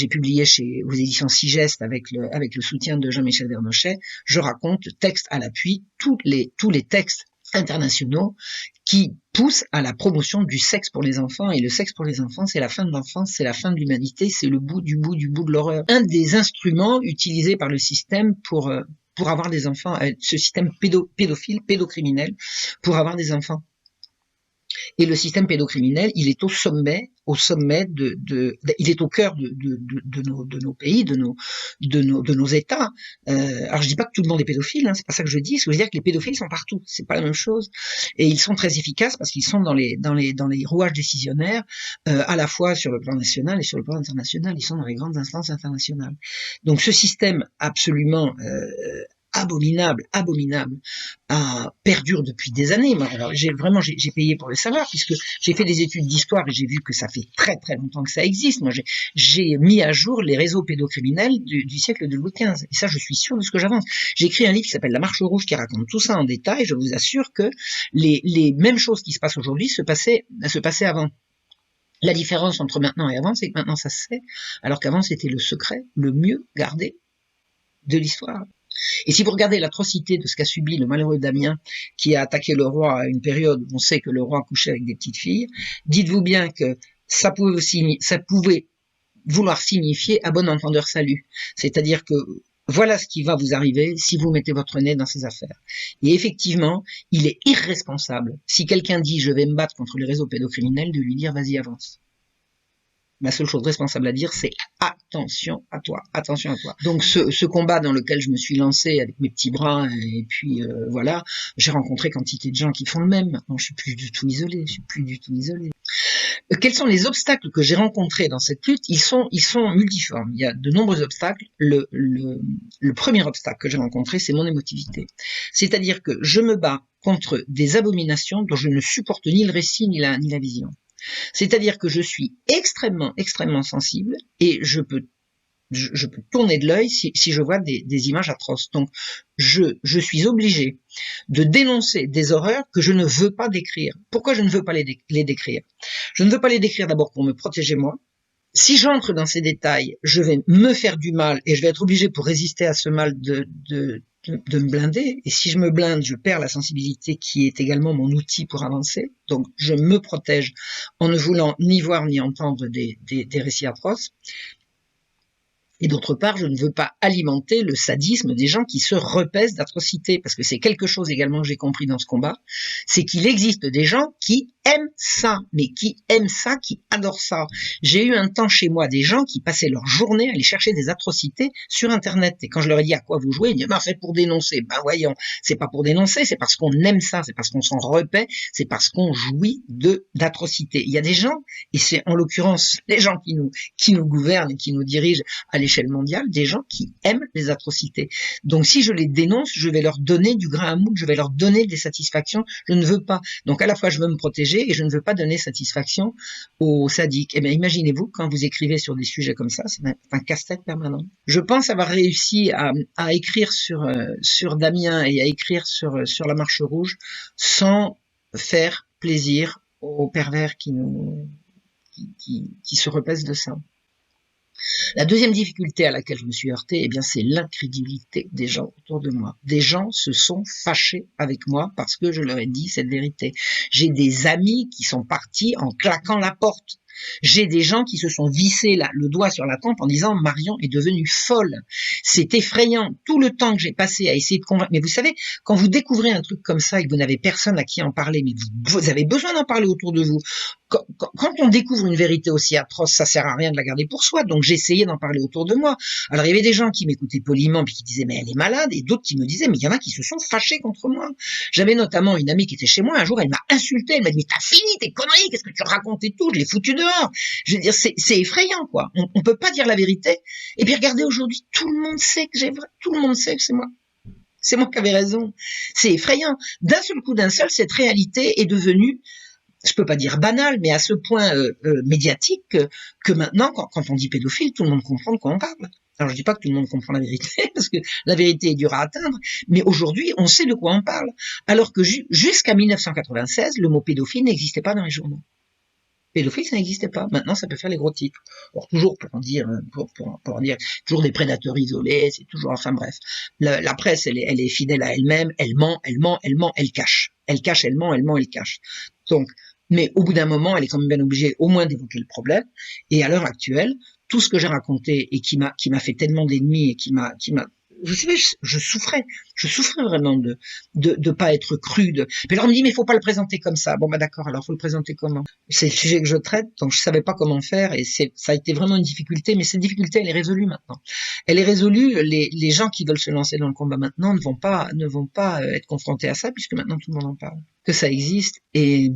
publié aux éditions Sigest avec le soutien de Jean-Michel Vernochet. Je raconte, texte à l'appui, tous les textes internationaux qui poussent à la promotion du sexe pour les enfants. Et le sexe pour les enfants, c'est la fin de l'enfance, c'est la fin de l'humanité, c'est le bout de l'horreur. Un des instruments utilisés par le système pour avoir des enfants, ce système pédocriminel, pour avoir des enfants. Et le système pédocriminel, il est au sommet il est au cœur de nos pays, de nos États. Alors je dis pas que tout le monde est pédophile, hein, c'est pas ça que je dis. Ce que je veux dire que les pédophiles sont partout, c'est pas la même chose. Et ils sont très efficaces parce qu'ils sont dans les rouages décisionnaires, à la fois sur le plan national et sur le plan international. Ils sont dans les grandes instances internationales. Donc ce système absolument abominable, perdure depuis des années. Alors, j'ai payé pour le savoir, puisque j'ai fait des études d'histoire et j'ai vu que ça fait très très longtemps que ça existe. Moi, j'ai mis à jour les réseaux pédocriminels du siècle de Louis XV. Et ça, je suis sûr de ce que j'avance. J'ai écrit un livre qui s'appelle La Marche rouge, qui raconte tout ça en détail. Je vous assure que les mêmes choses qui se passent aujourd'hui se passaient avant. La différence entre maintenant et avant, c'est que maintenant ça se sait, alors qu'avant c'était le secret le mieux gardé de l'histoire. Et si vous regardez l'atrocité de ce qu'a subi le malheureux Damien, qui a attaqué le roi à une période où on sait que le roi couchait avec des petites filles, dites-vous bien que ça pouvait vouloir signifier à bon entendeur salut. C'est-à-dire que voilà ce qui va vous arriver si vous mettez votre nez dans ces affaires. Et effectivement, il est irresponsable, si quelqu'un dit je vais me battre contre les réseaux pédocriminels, de lui dire vas-y avance. La seule chose responsable à dire, c'est attention à toi, attention à toi. Donc ce combat dans lequel je me suis lancé avec mes petits bras, et puis voilà, j'ai rencontré quantité de gens qui font le même. Maintenant, je suis plus du tout isolé. Quels sont les obstacles que j'ai rencontrés dans cette lutte? Ils sont multiformes. Il y a de nombreux obstacles. Le premier obstacle que j'ai rencontré, c'est mon émotivité. C'est-à-dire que je me bats contre des abominations dont je ne supporte ni le récit ni la vision. C'est-à-dire que je suis extrêmement sensible et je peux tourner de l'œil si je vois des images atroces. Donc, je suis obligé de dénoncer des horreurs que je ne veux pas décrire. Pourquoi je ne veux pas les décrire? Je ne veux pas les décrire d'abord pour me protéger moi. Si j'entre dans ces détails, je vais me faire du mal et je vais être obligé pour résister à ce mal de me blinder, et si je me blinde, je perds la sensibilité qui est également mon outil pour avancer. Donc je me protège en ne voulant ni voir ni entendre des récits atroces. Et d'autre part, je ne veux pas alimenter le sadisme des gens qui se repaissent d'atrocités, parce que c'est quelque chose également que j'ai compris dans ce combat, c'est qu'il existe des gens qui aiment ça, mais qui aiment ça, qui adorent ça. J'ai eu un temps chez moi des gens qui passaient leur journée à aller chercher des atrocités sur Internet. Et quand je leur ai dit à quoi vous jouez, ils disaient, c'est pour dénoncer. Ben voyons, c'est pas pour dénoncer, c'est parce qu'on aime ça, c'est parce qu'on s'en repaît, c'est parce qu'on jouit d'atrocités. Il y a des gens, et c'est en l'occurrence les gens qui nous gouvernent et qui nous dirigent à l'échelle mondiale, des gens qui aiment les atrocités. Donc si je les dénonce, je vais leur donner du grain à moudre, je vais leur donner des satisfactions, je ne veux pas. Donc à la fois je veux me protéger et je ne veux pas donner satisfaction aux sadiques. Eh bien imaginez-vous quand vous écrivez sur des sujets comme ça, c'est un casse-tête permanent. Je pense avoir réussi à écrire sur Damien et à écrire sur la Marche Rouge sans faire plaisir aux pervers qui se repaissent de ça. La deuxième difficulté à laquelle je me suis heurté, c'est l'incrédulité des gens autour de moi. Des gens se sont fâchés avec moi parce que je leur ai dit cette vérité. J'ai des amis qui sont partis en claquant la porte. J'ai des gens qui se sont vissés le doigt sur la tempe en disant Marion est devenue folle. C'est effrayant. Tout le temps que j'ai passé à essayer de convaincre. Mais vous savez, quand vous découvrez un truc comme ça et que vous n'avez personne à qui en parler, mais vous avez besoin d'en parler autour de vous. Quand on découvre une vérité aussi atroce, ça sert à rien de la garder pour soi. Donc j'ai essayé d'en parler autour de moi. Alors il y avait des gens qui m'écoutaient poliment puis qui disaient mais elle est malade, et d'autres qui me disaient mais il y en a qui se sont fâchés contre moi. J'avais notamment une amie qui était chez moi un jour, elle m'a insulté, elle m'a dit mais t'as fini tes conneries, qu'est-ce que tu racontes et tout, je l'ai foutu dehors. Je veux dire c'est effrayant quoi. On peut pas dire la vérité. Et puis regardez aujourd'hui, tout le monde sait que tout le monde sait que c'est moi. C'est moi qui avais raison. C'est effrayant. D'un seul coup, cette réalité est devenue, je peux pas dire banal, mais à ce point médiatique que maintenant, quand on dit pédophile, tout le monde comprend de quoi on parle. Alors je dis pas que tout le monde comprend la vérité, parce que la vérité est dure à atteindre, mais aujourd'hui, on sait de quoi on parle. Alors que jusqu'à 1996, le mot pédophile n'existait pas dans les journaux. Pédophile, ça n'existait pas. Maintenant, ça peut faire les gros titres. Alors, toujours pour en dire, toujours des prédateurs isolés, c'est toujours, enfin bref. La presse, elle est fidèle à elle-même, elle ment, elle cache. Elle cache, elle ment, elle cache. Donc, mais au bout d'un moment, elle est quand même bien obligée au moins d'évoquer le problème. Et à l'heure actuelle, tout ce que j'ai raconté et qui m'a fait tellement d'ennemis et qui m'a, vous savez, je souffrais vraiment de pas être cru. Puis alors on me dit mais faut pas le présenter comme ça. Bon d'accord, alors faut le présenter comment? C'est le sujet que je traite, donc je savais pas comment faire et ça a été vraiment une difficulté. Mais cette difficulté, elle est résolue maintenant. Elle est résolue. Les gens qui veulent se lancer dans le combat maintenant ne vont pas être confrontés à ça puisque maintenant tout le monde en parle, que ça existe et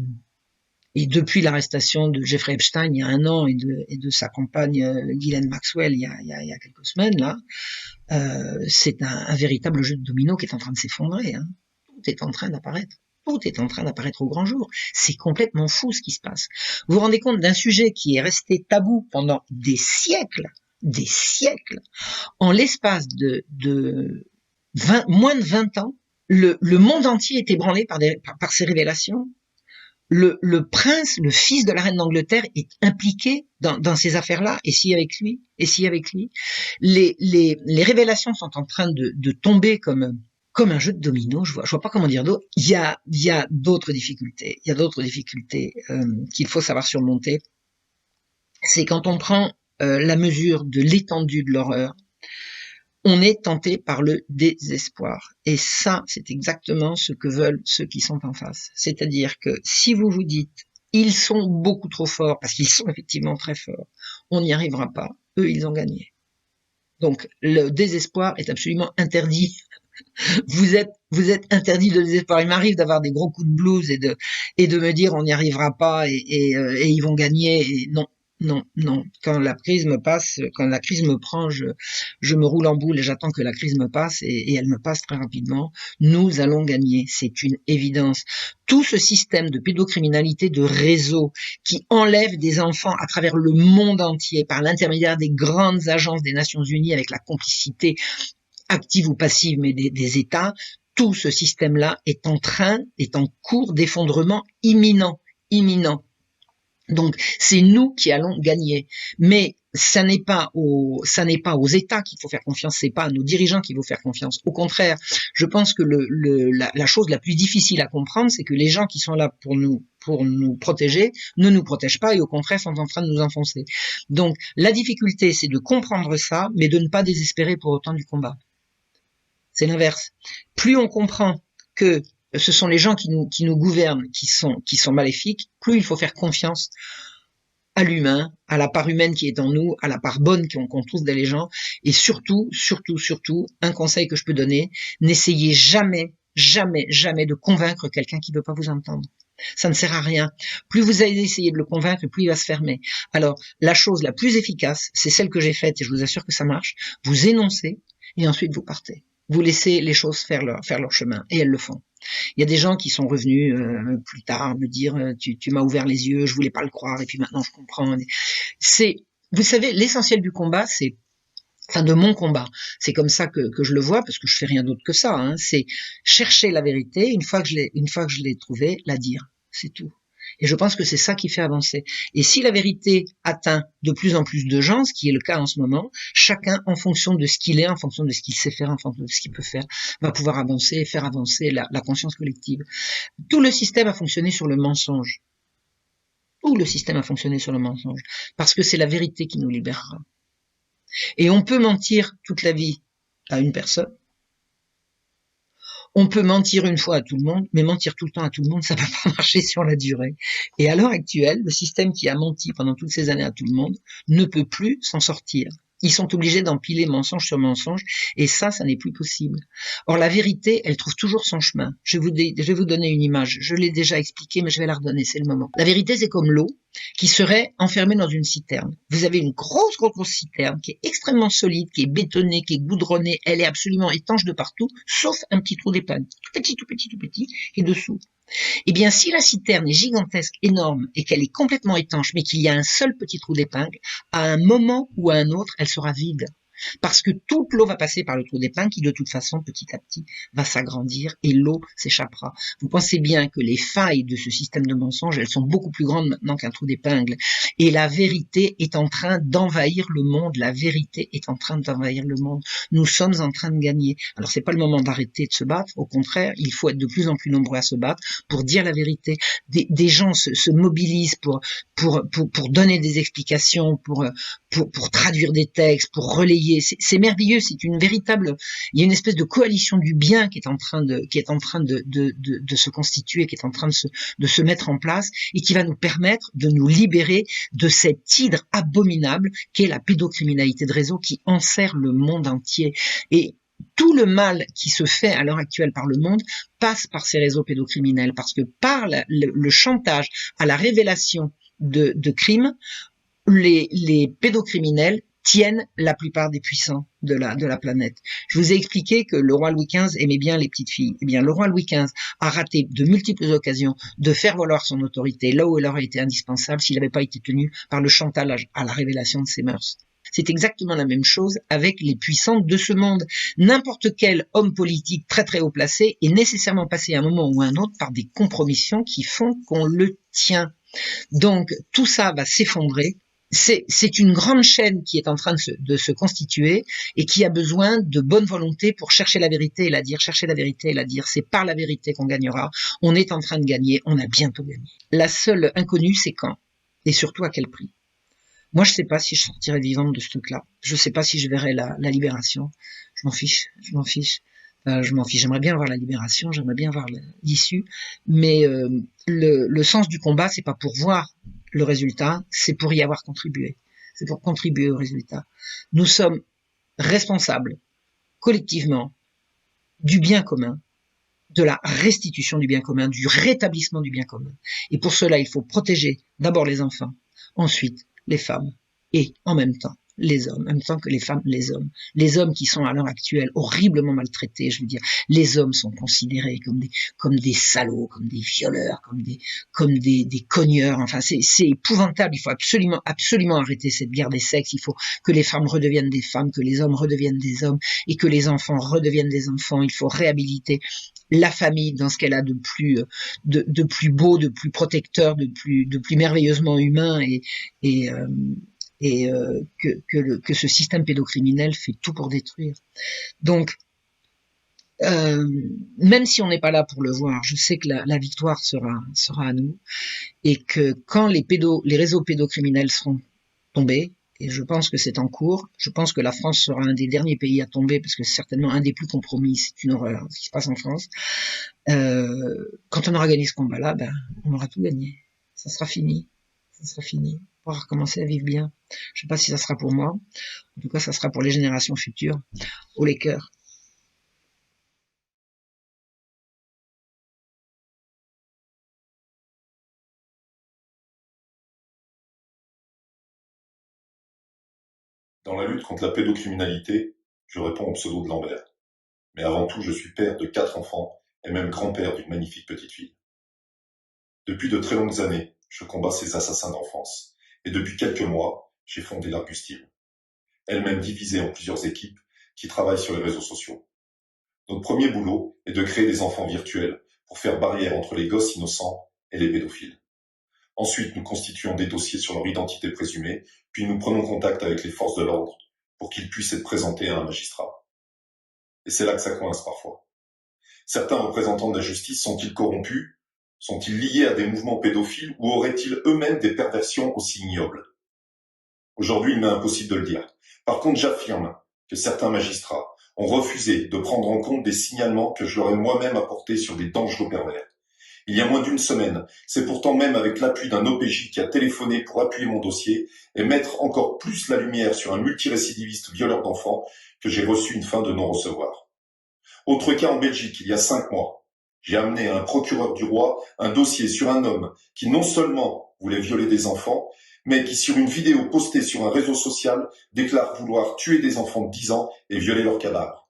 depuis l'arrestation de Jeffrey Epstein il y a 1 an et de sa compagne Ghislaine Maxwell il y a quelques semaines là, c'est un véritable jeu de domino qui est en train de s'effondrer. Hein. Tout est en train d'apparaître. Tout est en train d'apparaître au grand jour. C'est complètement fou ce qui se passe. Vous vous rendez compte d'un sujet qui est resté tabou pendant des siècles, en l'espace de moins de 20 ans, le monde entier est ébranlé par ces révélations. Le prince, le fils de la reine d'Angleterre est impliqué dans ces affaires-là, et si avec lui, les révélations sont en train de tomber comme un jeu de domino, je vois pas comment dire d'autre. Il y a d'autres difficultés, qu'il faut savoir surmonter. C'est quand on prend la mesure de l'étendue de l'horreur, on est tenté par le désespoir. Et ça, c'est exactement ce que veulent ceux qui sont en face. C'est-à-dire que si vous vous dites, ils sont beaucoup trop forts, parce qu'ils sont effectivement très forts, on n'y arrivera pas, eux, ils ont gagné. Donc, le désespoir est absolument interdit. Vous êtes interdit de désespoir. Il m'arrive d'avoir des gros coups de blues et de me dire on n'y arrivera pas et ils vont gagner. Et non. Quand la crise me passe, quand la crise me prend, je me roule en boule et j'attends que la crise me passe et elle me passe très rapidement. Nous allons gagner, c'est une évidence. Tout ce système de pédocriminalité de réseau qui enlève des enfants à travers le monde entier par l'intermédiaire des grandes agences des Nations Unies avec la complicité active ou passive mais des États, tout ce système-là est en cours d'effondrement imminent. Donc, c'est nous qui allons gagner. Mais ça n'est pas aux États qu'il faut faire confiance, c'est pas à nos dirigeants qu'il faut faire confiance. Au contraire, je pense que la chose la plus difficile à comprendre, c'est que les gens qui sont là pour nous protéger ne nous protègent pas et au contraire sont en train de nous enfoncer. Donc, la difficulté, c'est de comprendre ça, mais de ne pas désespérer pour autant du combat. C'est l'inverse. Plus on comprend que ce sont les gens qui nous gouvernent qui sont maléfiques, plus il faut faire confiance à l'humain, à la part humaine qui est en nous, à la part bonne qu'on trouve dans les gens. Et surtout, un conseil que je peux donner, n'essayez jamais de convaincre quelqu'un qui ne veut pas vous entendre. Ça ne sert à rien. Plus vous allez essayer de le convaincre, plus il va se fermer. Alors, la chose la plus efficace, c'est celle que j'ai faite, et je vous assure que ça marche. Vous énoncez, et ensuite vous partez. Vous laissez les choses faire leur chemin, et elles le font. Il y a des gens qui sont revenus plus tard me dire tu m'as ouvert les yeux, je voulais pas le croire, et puis maintenant je comprends. Vous savez, l'essentiel du combat, de mon combat, c'est comme ça que je le vois, parce que je fais rien d'autre que ça, hein, c'est chercher la vérité, une fois que je l'ai trouvée, la dire, c'est tout. Et je pense que c'est ça qui fait avancer. Et si la vérité atteint de plus en plus de gens, ce qui est le cas en ce moment, chacun, en fonction de ce qu'il est, en fonction de ce qu'il sait faire, en fonction de ce qu'il peut faire, va pouvoir avancer et faire avancer la conscience collective. Tout le système a fonctionné sur le mensonge. Tout le système a fonctionné sur le mensonge. Parce que c'est la vérité qui nous libérera. Et on peut mentir toute la vie à une personne. On peut mentir une fois à tout le monde, mais mentir tout le temps à tout le monde, ça ne peut pas marcher sur la durée. Et à l'heure actuelle, le système qui a menti pendant toutes ces années à tout le monde ne peut plus s'en sortir. Ils sont obligés d'empiler mensonge sur mensonge, et ça n'est plus possible. Or, la vérité, elle trouve toujours son chemin. Je vais vous donner une image. Je l'ai déjà expliqué, mais je vais la redonner, c'est le moment. La vérité, c'est comme l'eau qui serait enfermée dans une citerne. Vous avez une grosse citerne qui est extrêmement solide, qui est bétonnée, qui est goudronnée, elle est absolument étanche de partout, sauf un petit trou d'épingle, tout petit, qui est dessous. Eh bien, si la citerne est gigantesque, énorme, et qu'elle est complètement étanche, mais qu'il y a un seul petit trou d'épingle, à un moment ou à un autre, elle sera vide. Parce que toute l'eau va passer par le trou d'épingle qui, de toute façon, petit à petit, va s'agrandir et l'eau s'échappera. Vous pensez bien que les failles de ce système de mensonges, elles sont beaucoup plus grandes maintenant qu'un trou d'épingle. Et la vérité est en train d'envahir le monde. La vérité est en train d'envahir le monde. Nous sommes en train de gagner. Alors, c'est pas le moment d'arrêter de se battre. Au contraire, il faut être de plus en plus nombreux à se battre pour dire la vérité. Des gens se mobilisent pour donner des explications, pour traduire des textes, pour relayer. C'est merveilleux, c'est une véritable, il y a une espèce de coalition du bien qui est en train de se constituer, qui est en train de se mettre en place et qui va nous permettre de nous libérer de cette hydre abominable qu'est la pédocriminalité de réseau qui enserre le monde entier. Et tout le mal qui se fait à l'heure actuelle par le monde passe par ces réseaux pédocriminels, parce que par le chantage à la révélation de crimes, les pédocriminels tiennent la plupart des puissants de la planète. Je vous ai expliqué que le roi Louis XV aimait bien les petites filles. Eh bien, le roi Louis XV a raté de multiples occasions de faire valoir son autorité là où elle aurait été indispensable s'il n'avait pas été tenu par le chantage à la révélation de ses mœurs. C'est exactement la même chose avec les puissants de ce monde. N'importe quel homme politique très très haut placé est nécessairement passé à un moment ou à un autre par des compromissions qui font qu'on le tient. Donc, tout ça va s'effondrer. C'est une grande chaîne qui est en train de se constituer et qui a besoin de bonne volonté pour chercher la vérité et la dire, chercher la vérité et la dire. C'est par la vérité qu'on gagnera. On est en train de gagner, on a bientôt gagné. La seule inconnue, c'est quand et surtout à quel prix. Moi, je sais pas si je sortirai vivante de ce truc-là. Je sais pas si je verrai la libération. Je m'en fiche. J'aimerais bien voir la libération, j'aimerais bien voir l'issue, mais le sens du combat, c'est pas pour voir le résultat, c'est pour y avoir contribué. C'est pour contribuer au résultat. Nous sommes responsables, collectivement, du bien commun, de la restitution du bien commun, du rétablissement du bien commun. Et pour cela, il faut protéger d'abord les enfants, ensuite les femmes, et en même temps les hommes, en même temps que les femmes, les hommes. Les hommes qui sont à l'heure actuelle horriblement maltraités, je veux dire, les hommes sont considérés comme des salauds, comme des violeurs, comme des cogneurs, enfin c'est épouvantable, il faut absolument arrêter cette guerre des sexes, il faut que les femmes redeviennent des femmes, que les hommes redeviennent des hommes, et que les enfants redeviennent des enfants, il faut réhabiliter la famille dans ce qu'elle a de plus beau, de plus protecteur, de plus merveilleusement humain que ce système pédocriminel fait tout pour détruire. Donc, même si on n'est pas là pour le voir, je sais que la victoire sera à nous, et que quand les réseaux pédocriminels seront tombés, et je pense que c'est en cours. Je pense que la France sera un des derniers pays à tomber, parce que c'est certainement un des plus compromis. C'est une horreur ce qui se passe en France. Quand on aura gagné ce combat-là, on aura tout gagné. Ça sera fini. Ça sera fini. On pourra recommencer à vivre bien. Je sais pas si ça sera pour moi. En tout cas, ça sera pour les générations futures. Haut les cœurs. Dans la lutte contre la pédocriminalité, je réponds au pseudo de Lambert. Mais avant tout, je suis père de 4 enfants et même grand-père d'une magnifique petite fille. Depuis de très longues années, je combats ces assassins d'enfance. Et depuis quelques mois, j'ai fondé l'Argustine. Elle-même divisée en plusieurs équipes qui travaillent sur les réseaux sociaux. Notre premier boulot est de créer des enfants virtuels pour faire barrière entre les gosses innocents et les pédophiles. Ensuite, nous constituons des dossiers sur leur identité présumée, puis nous prenons contact avec les forces de l'ordre pour qu'ils puissent être présentés à un magistrat. Et c'est là que ça coince parfois. Certains représentants de la justice sont-ils corrompus? Sont-ils liés à des mouvements pédophiles ou auraient-ils eux-mêmes des perversions aussi ignobles? Aujourd'hui, il m'est impossible de le dire. Par contre, j'affirme que certains magistrats ont refusé de prendre en compte des signalements que je leur ai moi-même apportés sur des dangereux pervers. Il y a moins d'une semaine, c'est pourtant même avec l'appui d'un OPJ qui a téléphoné pour appuyer mon dossier et mettre encore plus la lumière sur un multirécidiviste violeur d'enfants que j'ai reçu une fin de non-recevoir. Autre cas en Belgique, il y a 5 mois. J'ai amené à un procureur du roi un dossier sur un homme qui non seulement voulait violer des enfants, mais qui sur une vidéo postée sur un réseau social déclare vouloir tuer des enfants de 10 ans et violer leurs cadavres.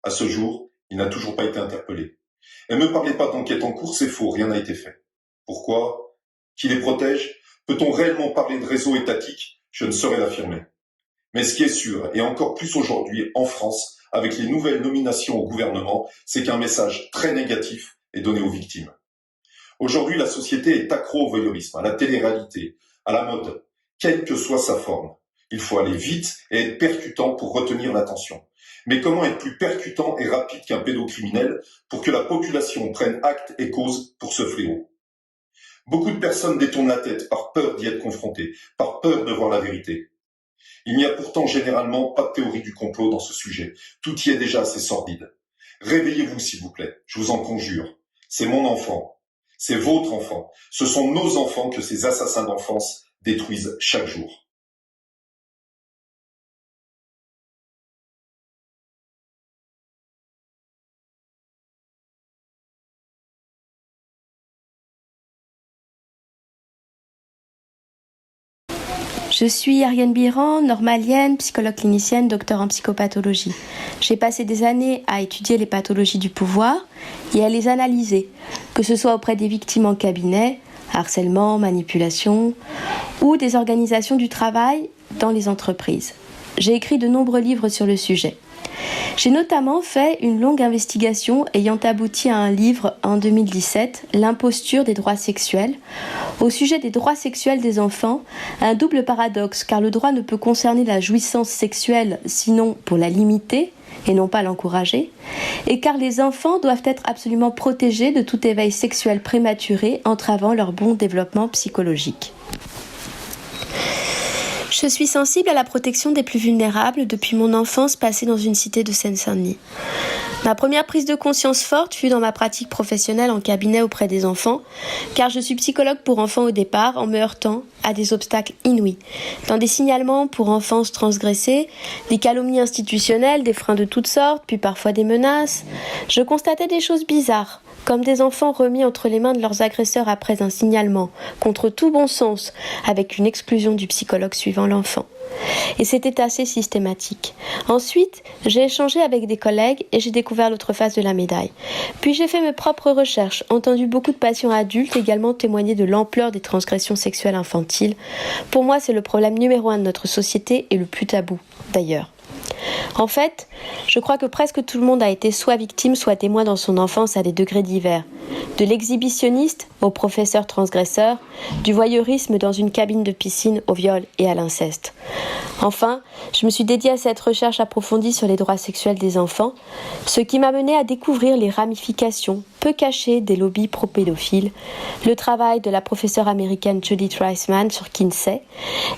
À ce jour, il n'a toujours pas été interpellé. Et ne me parlez pas d'enquête en cours, c'est faux, rien n'a été fait. Pourquoi? Qui les protège? Peut-on réellement parler de réseau étatique? Je ne saurais l'affirmer. Mais ce qui est sûr, et encore plus aujourd'hui en France, avec les nouvelles nominations au gouvernement, c'est qu'un message très négatif est donné aux victimes. Aujourd'hui, la société est accro au voyeurisme, à la télé-réalité, à la mode, quelle que soit sa forme. Il faut aller vite et être percutant pour retenir l'attention. Mais comment être plus percutant et rapide qu'un pédocriminel pour que la population prenne acte et cause pour ce fléau? Beaucoup de personnes détournent la tête par peur d'y être confrontées, par peur de voir la vérité. Il n'y a pourtant généralement pas de théorie du complot dans ce sujet. Tout y est déjà assez sordide. Réveillez-vous s'il vous plaît, je vous en conjure. C'est mon enfant, c'est votre enfant, ce sont nos enfants que ces assassins d'enfance détruisent chaque jour. Je suis Ariane Biran, normalienne, psychologue clinicienne, docteur en psychopathologie. J'ai passé des années à étudier les pathologies du pouvoir et à les analyser, que ce soit auprès des victimes en cabinet, harcèlement, manipulation, ou des organisations du travail dans les entreprises. J'ai écrit de nombreux livres sur le sujet. J'ai notamment fait une longue investigation ayant abouti à un livre en 2017, L'imposture des droits sexuels, au sujet des droits sexuels des enfants, un double paradoxe car le droit ne peut concerner la jouissance sexuelle sinon pour la limiter et non pas l'encourager, et car les enfants doivent être absolument protégés de tout éveil sexuel prématuré entravant leur bon développement psychologique. Je suis sensible à la protection des plus vulnérables depuis mon enfance passée dans une cité de Seine-Saint-Denis. Ma première prise de conscience forte fut dans ma pratique professionnelle en cabinet auprès des enfants, car je suis psychologue pour enfants au départ en me heurtant à des obstacles inouïs. Dans des signalements pour enfances transgressées, des calomnies institutionnelles, des freins de toutes sortes, puis parfois des menaces, je constatais des choses bizarres, comme des enfants remis entre les mains de leurs agresseurs après un signalement, contre tout bon sens, avec une exclusion du psychologue suivant l'enfant. Et c'était assez systématique. Ensuite, j'ai échangé avec des collègues et j'ai découvert l'autre face de la médaille. Puis j'ai fait mes propres recherches, entendu beaucoup de patients adultes également témoigner de l'ampleur des transgressions sexuelles infantiles. Pour moi, c'est le problème numéro 1 de notre société et le plus tabou, d'ailleurs. En fait, je crois que presque tout le monde a été soit victime, soit témoin dans son enfance à des degrés divers. De l'exhibitionniste au professeur transgresseur, du voyeurisme dans une cabine de piscine au viol et à l'inceste. Enfin, je me suis dédiée à cette recherche approfondie sur les droits sexuels des enfants, ce qui m'a menée à découvrir les ramifications peu cachées des lobbies pro-pédophiles, le travail de la professeure américaine Judith Reisman sur Kinsey,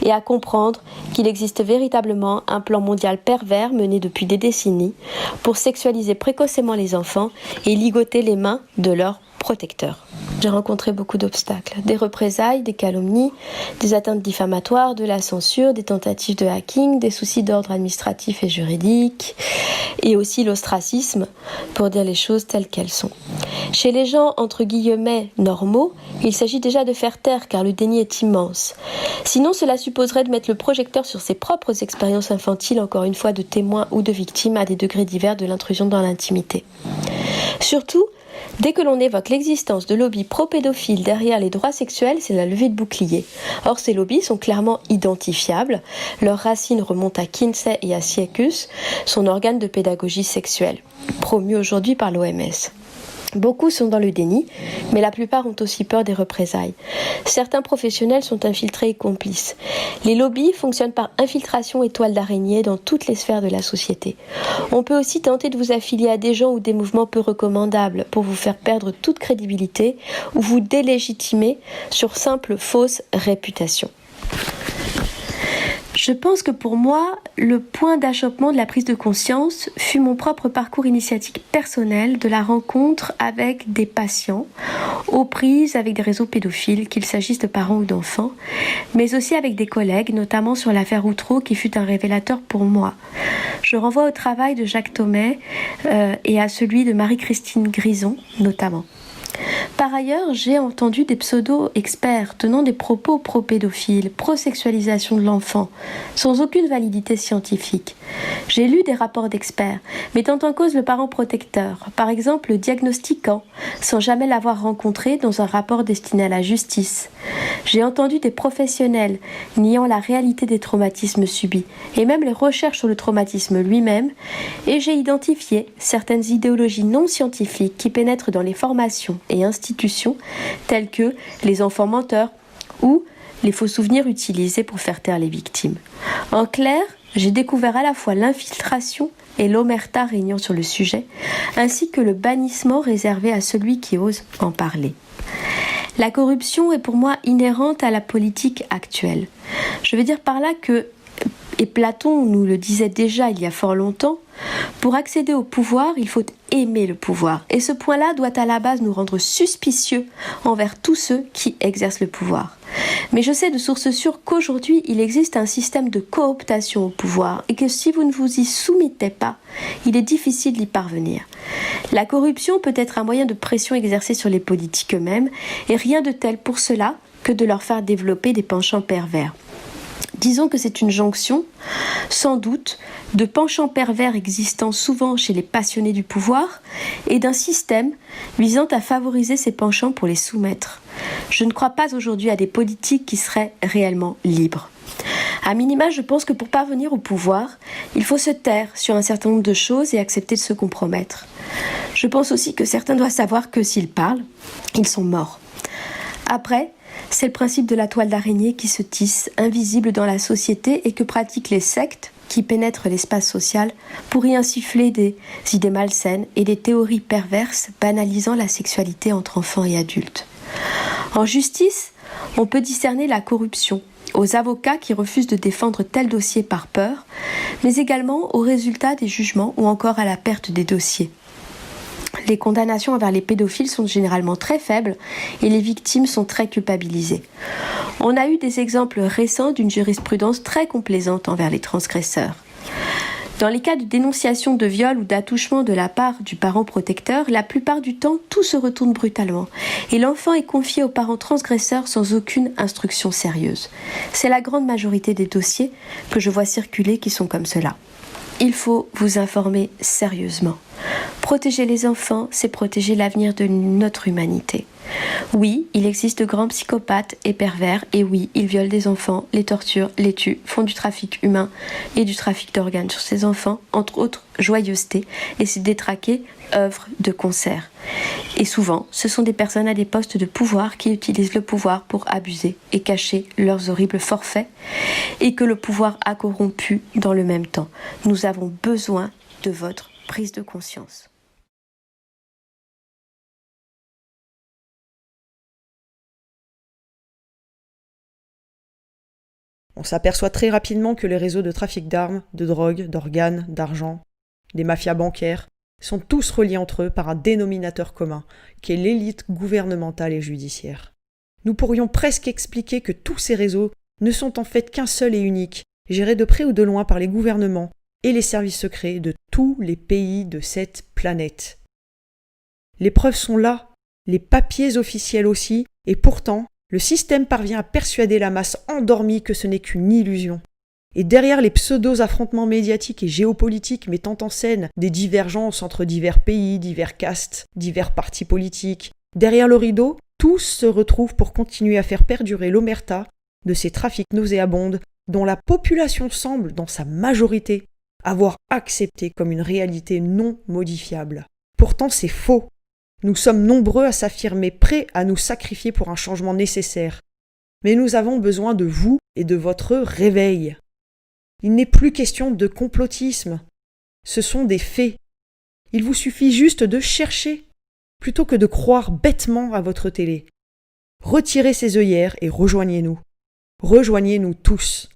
et à comprendre qu'il existe véritablement un plan mondial pervers mené depuis des décennies pour sexualiser précocement les enfants et ligoter les mains de leurs protecteurs. J'ai rencontré beaucoup d'obstacles, des représailles, des calomnies, des atteintes diffamatoires, de la censure, des tentatives de hacking, des soucis d'ordre administratif et juridique, et aussi l'ostracisme, pour dire les choses telles qu'elles sont. Chez les gens, entre guillemets, normaux, il s'agit déjà de faire taire car le déni est immense. Sinon, cela supposerait de mettre le projecteur sur ses propres expériences infantiles, encore une fois de témoins ou de victimes à des degrés divers de l'intrusion dans l'intimité. Surtout, dès que l'on évoque l'existence de lobbies pro-pédophiles derrière les droits sexuels, c'est la levée de bouclier. Or, ces lobbies sont clairement identifiables. Leurs racines remontent à Kinsey et à Sieckus, son organe de pédagogie sexuelle, promu aujourd'hui par l'OMS. Beaucoup sont dans le déni, mais la plupart ont aussi peur des représailles. Certains professionnels sont infiltrés et complices. Les lobbies fonctionnent par infiltration et toile d'araignée dans toutes les sphères de la société. On peut aussi tenter de vous affilier à des gens ou des mouvements peu recommandables pour vous faire perdre toute crédibilité ou vous délégitimer sur simple fausse réputation. Je pense que pour moi, le point d'achoppement de la prise de conscience fut mon propre parcours initiatique personnel de la rencontre avec des patients aux prises avec des réseaux pédophiles, qu'il s'agisse de parents ou d'enfants, mais aussi avec des collègues, notamment sur l'affaire Outreau qui fut un révélateur pour moi. Je renvoie au travail de Jacques Thomay et à celui de Marie-Christine Grison notamment. Par ailleurs, j'ai entendu des pseudo-experts tenant des propos pro-pédophiles, pro-sexualisation de l'enfant, sans aucune validité scientifique. J'ai lu des rapports d'experts, mettant en cause le parent protecteur, par exemple le diagnostiquant, sans jamais l'avoir rencontré dans un rapport destiné à la justice. J'ai entendu des professionnels niant la réalité des traumatismes subis, et même les recherches sur le traumatisme lui-même, et j'ai identifié certaines idéologies non scientifiques qui pénètrent dans les formations et institutions telles que les enfants menteurs ou les faux souvenirs utilisés pour faire taire les victimes. En clair, j'ai découvert à la fois l'infiltration et l'omerta régnant sur le sujet, ainsi que le bannissement réservé à celui qui ose en parler. La corruption est pour moi inhérente à la politique actuelle. Je veux dire par là que, et Platon nous le disait déjà il y a fort longtemps, pour accéder au pouvoir, il faut aimer le pouvoir. Et ce point-là doit à la base nous rendre suspicieux envers tous ceux qui exercent le pouvoir. Mais je sais de source sûre qu'aujourd'hui, il existe un système de cooptation au pouvoir et que si vous ne vous y soumettez pas, il est difficile d'y parvenir. La corruption peut être un moyen de pression exercé sur les politiques eux-mêmes et rien de tel pour cela que de leur faire développer des penchants pervers. Disons que c'est une jonction, sans doute, de penchants pervers existant souvent chez les passionnés du pouvoir et d'un système visant à favoriser ces penchants pour les soumettre. Je ne crois pas aujourd'hui à des politiques qui seraient réellement libres. À minima, je pense que pour parvenir au pouvoir, il faut se taire sur un certain nombre de choses et accepter de se compromettre. Je pense aussi que certains doivent savoir que s'ils parlent, ils sont morts. Après, c'est le principe de la toile d'araignée qui se tisse, invisible dans la société et que pratiquent les sectes qui pénètrent l'espace social pour y insuffler des idées malsaines et des théories perverses banalisant la sexualité entre enfants et adultes. En justice, on peut discerner la corruption aux avocats qui refusent de défendre tel dossier par peur, mais également aux résultats des jugements ou encore à la perte des dossiers. Les condamnations envers les pédophiles sont généralement très faibles et les victimes sont très culpabilisées. On a eu des exemples récents d'une jurisprudence très complaisante envers les transgresseurs. Dans les cas de dénonciation de viol ou d'attouchement de la part du parent protecteur, la plupart du temps, tout se retourne brutalement et l'enfant est confié aux parents transgresseurs sans aucune instruction sérieuse. C'est la grande majorité des dossiers que je vois circuler qui sont comme cela. Il faut vous informer sérieusement. Protéger les enfants, c'est protéger l'avenir de notre humanité. Oui, il existe de grands psychopathes et pervers, et oui, ils violent des enfants, les torturent, les tuent, font du trafic humain et du trafic d'organes sur ces enfants, entre autres joyeusetés, et ces détraqués œuvrent de concert. Et souvent, ce sont des personnes à des postes de pouvoir qui utilisent le pouvoir pour abuser et cacher leurs horribles forfaits, et que le pouvoir a corrompu dans le même temps. Nous avons besoin de votre prise de conscience. On s'aperçoit très rapidement que les réseaux de trafic d'armes, de drogue, d'organes, d'argent, des mafias bancaires, sont tous reliés entre eux par un dénominateur commun, qui est l'élite gouvernementale et judiciaire. Nous pourrions presque expliquer que tous ces réseaux ne sont en fait qu'un seul et unique, géré de près ou de loin par les gouvernements et les services secrets de tous les pays de cette planète. Les preuves sont là, les papiers officiels aussi, et pourtant, le système parvient à persuader la masse endormie que ce n'est qu'une illusion. Et derrière les pseudo-affrontements médiatiques et géopolitiques mettant en scène des divergences entre divers pays, divers castes, divers partis politiques, derrière le rideau, tous se retrouvent pour continuer à faire perdurer l'omerta de ces trafics nauséabonds dont la population semble, dans sa majorité, avoir accepté comme une réalité non modifiable. Pourtant, c'est faux. Nous sommes nombreux à s'affirmer prêts à nous sacrifier pour un changement nécessaire. Mais nous avons besoin de vous et de votre réveil. Il n'est plus question de complotisme. Ce sont des faits. Il vous suffit juste de chercher, plutôt que de croire bêtement à votre télé. Retirez ces œillères et rejoignez-nous. Rejoignez-nous tous.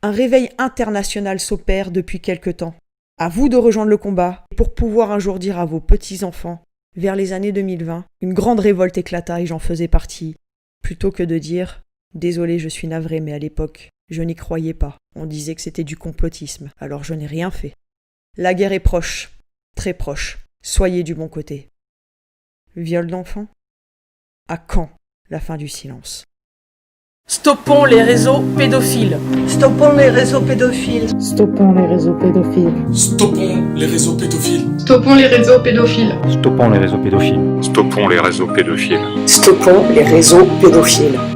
Un réveil international s'opère depuis quelque temps. À vous de rejoindre le combat pour pouvoir un jour dire à vos petits-enfants, vers les années 2020, une grande révolte éclata et j'en faisais partie, plutôt que de dire « Désolé, je suis navré, mais à l'époque, je n'y croyais pas. On disait que c'était du complotisme, alors je n'ai rien fait. » La guerre est proche, très proche. Soyez du bon côté. Viol d'enfants ? À quand la fin du silence ? Stoppons les réseaux pédophiles. Stoppons les réseaux pédophiles. Stoppons les réseaux pédophiles. Stoppons les réseaux pédophiles. Stoppons les réseaux pédophiles. Stoppons les réseaux pédophiles. Stoppons les réseaux pédophiles. Stoppons les réseaux pédophiles.